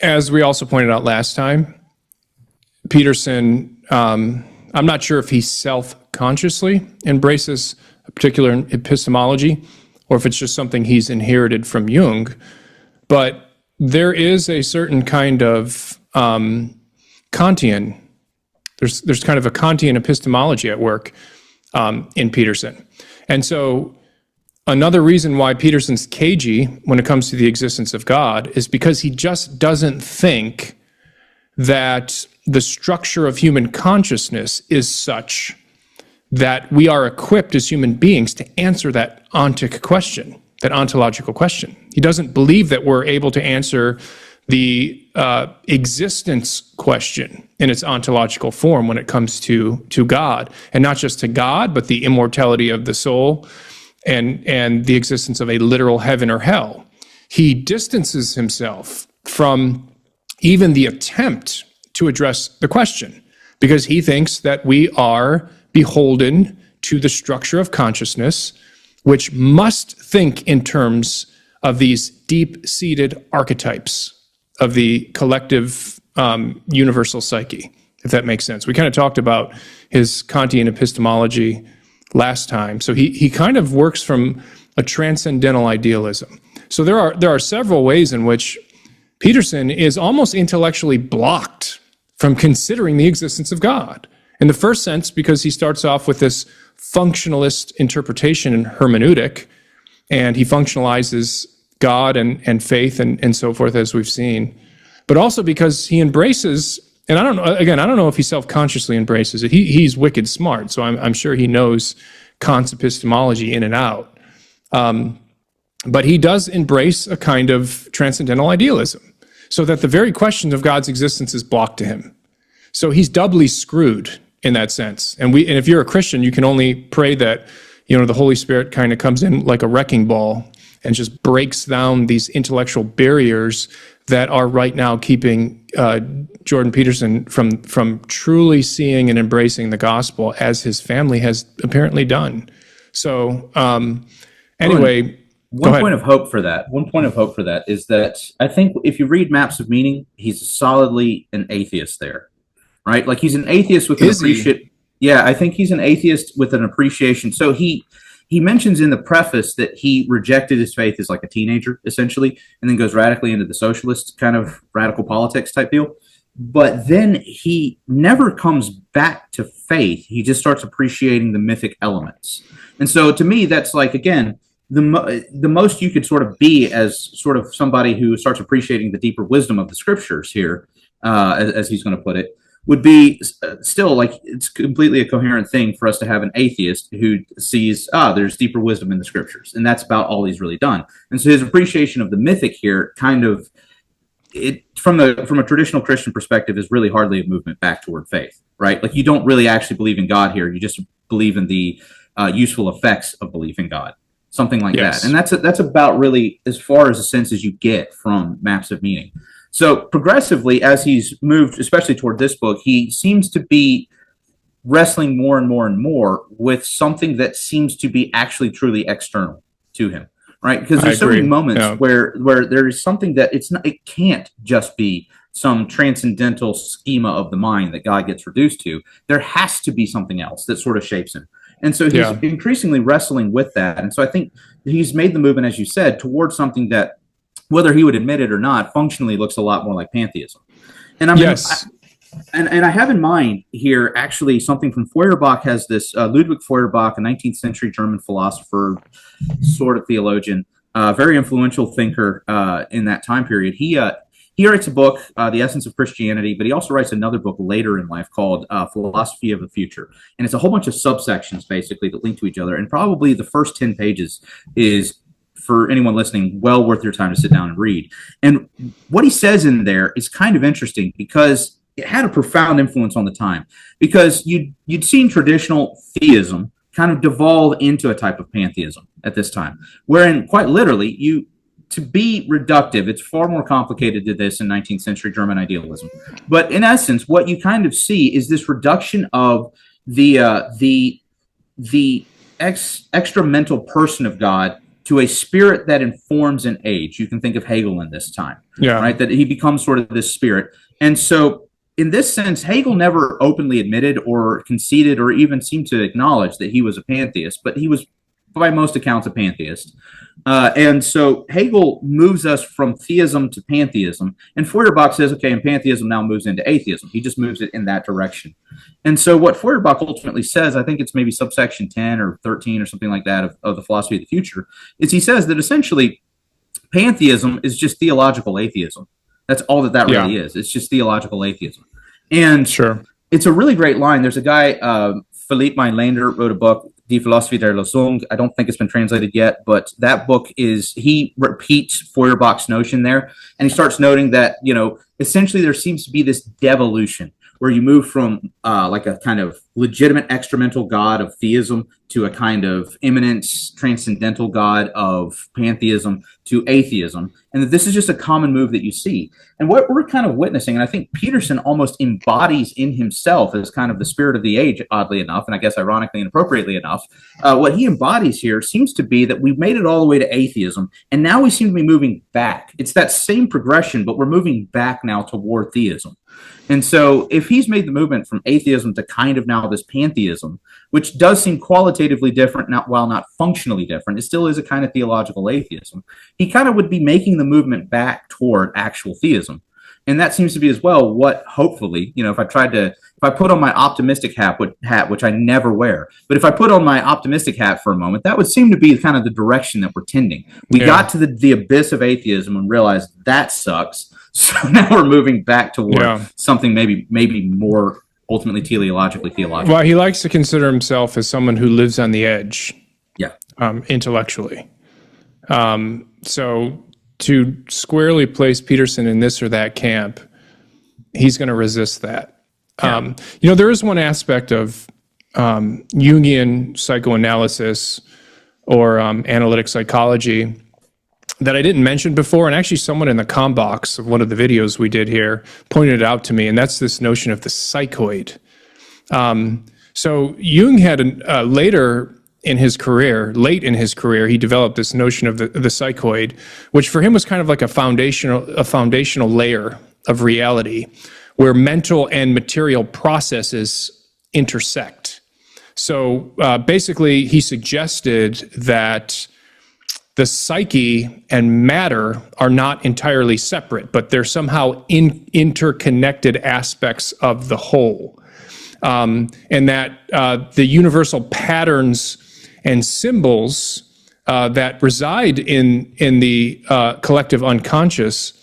as we also pointed out last time, Peterson, I'm not sure if he self-consciously embraces a particular epistemology or if it's just something he's inherited from Jung, but there is a certain kind of Kantian, there's kind of a Kantian epistemology at work in Peterson. And so another reason why Peterson's cagey when it comes to the existence of God is because he just doesn't think that the structure of human consciousness is such that we are equipped as human beings to answer that ontic question, that ontological question. He doesn't believe that we're able to answer the existence question in its ontological form when it comes to God, and not just to God, but the immortality of the soul and the existence of a literal heaven or hell. He distances himself from even the attempt to address the question because he thinks that we are beholden to the structure of consciousness, which must think in terms of these deep-seated archetypes of the collective universal psyche, if that makes sense. We kind of talked about his Kantian epistemology last time. So he kind of works from a transcendental idealism. So there are several ways in which Peterson is almost intellectually blocked from considering the existence of God. In the first sense, because he starts off with this functionalist interpretation and hermeneutic, and he functionalizes God and faith and so forth, as we've seen. But also because he embraces, and I don't know if he self-consciously embraces it. He's wicked smart, so I'm sure he knows Kant's epistemology in and out. But he does embrace a kind of transcendental idealism, so that the very question of God's existence is blocked to him. So he's doubly screwed in that sense. And if you're a Christian, you can only pray that, the Holy Spirit kind of comes in like a wrecking ball and just breaks down these intellectual barriers that are right now keeping Jordan Peterson from truly seeing and embracing the gospel as his family has apparently done. So anyway, one point of hope for that is that I think if you read Maps of Meaning, he's solidly an atheist there, right? Like he's an atheist with an appreciation. Yeah, I think he's an atheist with an appreciation. So he mentions in the preface that he rejected his faith as like a teenager, essentially, and then goes radically into the socialist kind of radical politics type deal. But then he never comes back to faith. He just starts appreciating the mythic elements. And so to me, that's like, again, the most you could sort of be as sort of somebody who starts appreciating the deeper wisdom of the scriptures here, as he's going to put it, would be still like it's completely a coherent thing for us to have an atheist who sees, there's deeper wisdom in the scriptures. And that's about all he's really done. And so his appreciation of the mythic here kind of, from a traditional Christian perspective, is really hardly a movement back toward faith, right? Like you don't really actually believe in God here. You just believe in the useful effects of belief in God, something like that. And that's about really as far as a sense as you get from Maps of Meaning. So progressively, as he's moved, especially toward this book, he seems to be wrestling more and more and more with something that seems to be actually truly external to him, right? Because there's so many moments where there is something that it can't just be some transcendental schema of the mind that God gets reduced to. There has to be something else that sort of shapes him. And so he's increasingly wrestling with that. And so I think he's made the movement, as you said, towards something that, whether he would admit it or not, functionally looks a lot more like pantheism. And I mean, and I have in mind here actually something from Feuerbach. Has this Ludwig Feuerbach, a 19th century German philosopher, sort of theologian, very influential thinker in that time period. He writes a book, The Essence of Christianity, but he also writes another book later in life called Philosophy of the Future. And it's a whole bunch of subsections, basically, that link to each other. And probably the first 10 pages is, for anyone listening, well worth your time to sit down and read. And what he says in there is kind of interesting because it had a profound influence on the time. Because you'd seen traditional theism kind of devolve into a type of pantheism at this time, wherein quite literally to be reductive, it's far more complicated than this in 19th century German idealism. But in essence, what you kind of see is this reduction of the extra mental person of God to a spirit that informs an age. You can think of Hegel in this time, right? That he becomes sort of this spirit. And so in this sense, Hegel never openly admitted or conceded or even seemed to acknowledge that he was a pantheist, but he was, by most accounts, a pantheist. And so Hegel moves us from theism to pantheism, and Feuerbach says, okay, and pantheism now moves into atheism. He just moves it in that direction. And so what Feuerbach ultimately says, I think it's maybe subsection 10 or 13 or something like that of the philosophy of the future, is he says that essentially pantheism is just theological atheism. That's all that really is. It's just theological atheism. And it's a really great line. There's a guy, Philippe Meinlander, wrote a book, Die Philosophie der Lösung. I don't think it's been translated yet, but that book he repeats Feuerbach's notion there. And he starts noting that, essentially there seems to be this devolution where you move from like a kind of legitimate extramental God of theism to a kind of immanent transcendental God of pantheism to atheism. And that this is just a common move that you see. And what we're kind of witnessing, and I think Peterson almost embodies in himself as kind of the spirit of the age, oddly enough, and I guess ironically and appropriately enough, what he embodies here seems to be that we've made it all the way to atheism, and now we seem to be moving back. It's that same progression, but we're moving back now toward theism. And so if he's made the movement from atheism to kind of now this pantheism, which does seem qualitatively different, while not functionally different, it still is a kind of theological atheism, he kind of would be making the movement back toward actual theism. And that seems to be as well what hopefully, if I put on my optimistic hat, which I never wear, but if I put on my optimistic hat for a moment, that would seem to be kind of the direction that we're tending. We got to the abyss of atheism and realized that sucks. So now we're moving back toward something maybe more ultimately teleologically theological. Well, he likes to consider himself as someone who lives on the edge, intellectually. So to squarely place Peterson in this or that camp, he's going to resist that. There is one aspect of Jungian psychoanalysis or analytic psychology that I didn't mention before, and actually someone in the com box of one of the videos we did here pointed it out to me, and that's this notion of the psychoid. So Jung had late in his career, he developed this notion of the psychoid, which for him was kind of like a foundational layer of reality, where mental and material processes intersect. So basically, he suggested that the psyche and matter are not entirely separate, but they're somehow interconnected aspects of the whole. And that the universal patterns and symbols that reside in the collective unconscious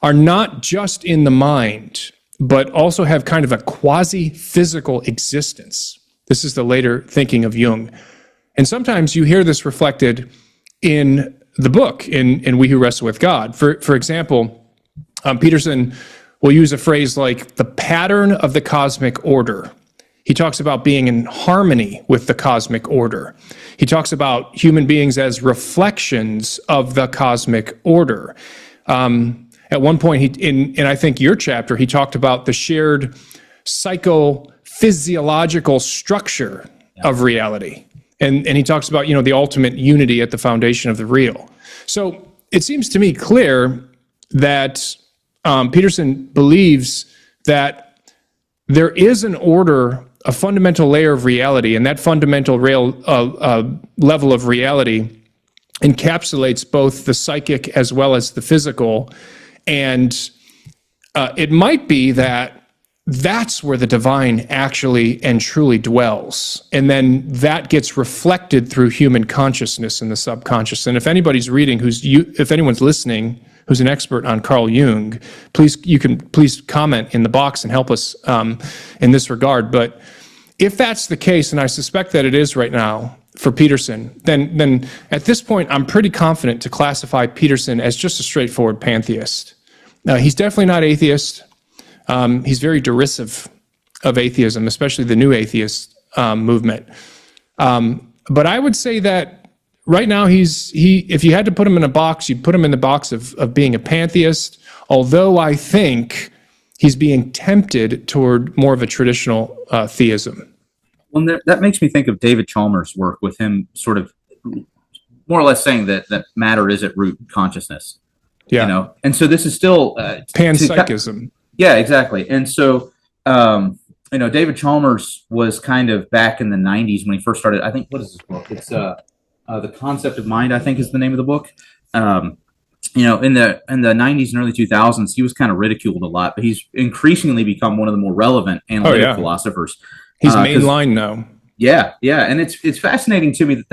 are not just in the mind, but also have kind of a quasi-physical existence. This is the later thinking of Jung. And sometimes you hear this reflected in the book, in We Who Wrestle with God. For example, Peterson will use a phrase like the pattern of the cosmic order. He talks about being in harmony with the cosmic order. He talks about human beings as reflections of the cosmic order. At one point, in I think your chapter, he talked about the shared psychophysiological structure of reality. And he talks about, the ultimate unity at the foundation of the real. So it seems to me clear that Peterson believes that there is an order, a fundamental layer of reality, and that fundamental level of reality encapsulates both the psychic as well as the physical. And it might be that that's where the divine actually and truly dwells. And then that gets reflected through human consciousness in the subconscious. And if anybody's reading, if anyone's listening, who's an expert on Carl Jung, please comment in the box and help us in this regard. But if that's the case, and I suspect that it is right now for Peterson, then at this point, I'm pretty confident to classify Peterson as just a straightforward pantheist. He's definitely not atheist. He's very derisive of atheism, especially the new atheist movement. But I would say that right now if you had to put him in a box, you'd put him in the box of being a pantheist, although I think he's being tempted toward more of a traditional theism. Well, that makes me think of David Chalmers' work with him sort of more or less saying that matter is at root consciousness. Yeah. You know, and so this is still panpsychism. Yeah, exactly. And so, you know, David Chalmers was kind of back in the 90s when he first started. I think, what is this book? It's The Concept of Mind, I think is the name of the book. You know, in the 90s and early 2000s, he was kind of ridiculed a lot, but he's increasingly become one of the more relevant analytic philosophers. He's mainline now. Yeah, and it's fascinating to me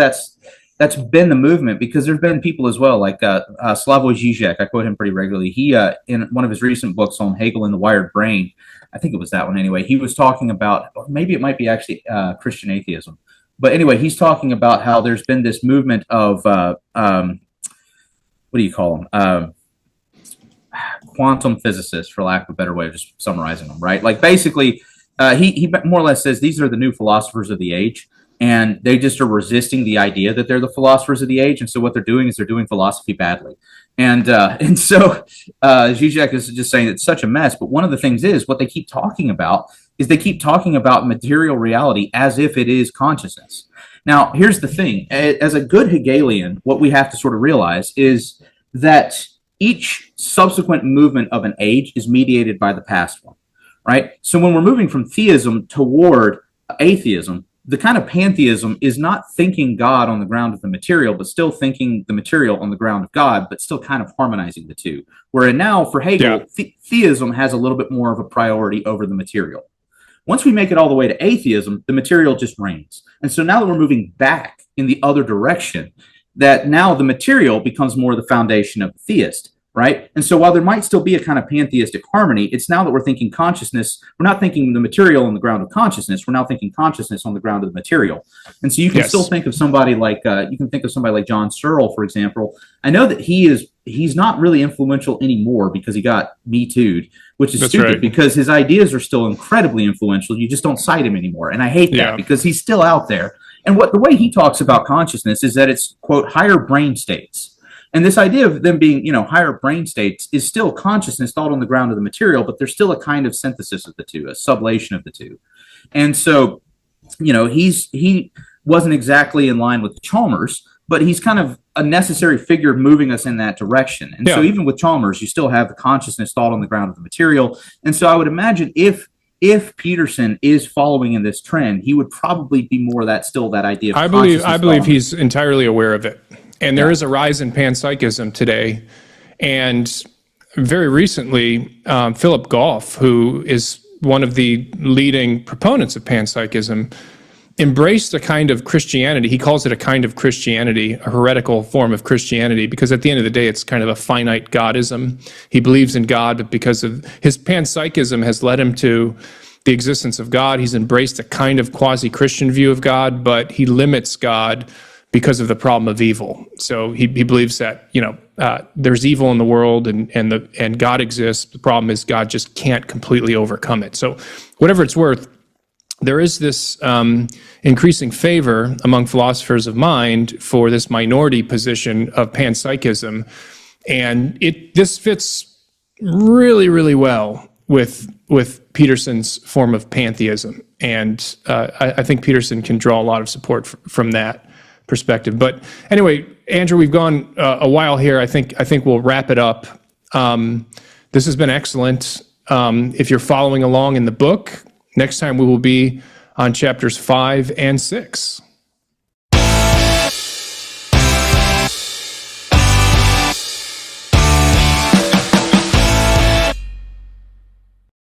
that's been the movement, because there's been people as well, like Slavoj Žižek. I quote him pretty regularly. He, in one of his recent books on Hegel and the Wired Brain, I think it was that one anyway, he was talking about, or maybe it might be actually Christian atheism. But anyway, he's talking about how there's been this movement of, what do you call them? Quantum physicists, for lack of a better way of just summarizing them, right? Like basically, he more or less says these are the new philosophers of the age. And they just are resisting the idea that they're the philosophers of the age. And so what they're doing is they're doing philosophy badly. And so Zizek is just saying it's such a mess. But one of the things is what they keep talking about is they keep talking about material reality as if it is consciousness. Now, here's the thing. As a good Hegelian, what we have to sort of realize is that each subsequent movement of an age is mediated by the past one, right? So when we're moving from theism toward atheism, the kind of pantheism is not thinking God on the ground of the material, but still thinking the material on the ground of God, but still kind of harmonizing the two. Where now for Hegel, theism has a little bit more of a priority over the material. Once we make it all the way to atheism, the material just reigns. And so now that we're moving back in the other direction, that now the material becomes more the foundation of the theist. Right. And so while there might still be a kind of pantheistic harmony, it's now that we're thinking consciousness. We're not thinking the material on the ground of consciousness. We're now thinking consciousness on the ground of the material. And so you can still think of somebody like John Searle, for example. I know that he's not really influential anymore because he got Me Too'd, which is stupid because his ideas are still incredibly influential. You just don't cite him anymore. And I hate that because he's still out there. And the way he talks about consciousness is that it's, quote, higher brain states. And this idea of them being, higher brain states is still consciousness thought on the ground of the material, but there's still a kind of synthesis of the two, a sublation of the two. And so, he wasn't exactly in line with Chalmers, but he's kind of a necessary figure moving us in that direction. And so even with Chalmers, you still have the consciousness thought on the ground of the material. And so I would imagine if Peterson is following in this trend, he would probably be more that idea of I believe he's entirely aware of it. And there is a rise in panpsychism today. And very recently, Philip Goff, who is one of the leading proponents of panpsychism, embraced a kind of Christianity. He calls it a kind of Christianity, a heretical form of Christianity, because at the end of the day, it's kind of a finite godism. He believes in God, but because of his panpsychism has led him to the existence of God. He's embraced a kind of quasi-Christian view of God, but he limits God because of the problem of evil. So he believes that there's evil in the world and God exists. The problem is God just can't completely overcome it. So whatever it's worth, there is this increasing favor among philosophers of mind for this minority position of panpsychism, and this fits really, really well with Peterson's form of pantheism. And I think Peterson can draw a lot of support from that perspective. But anyway, Andrew, we've gone a while here. I think we'll wrap it up. This has been excellent. If you're following along in the book, next time we will be on chapters 5 and 6.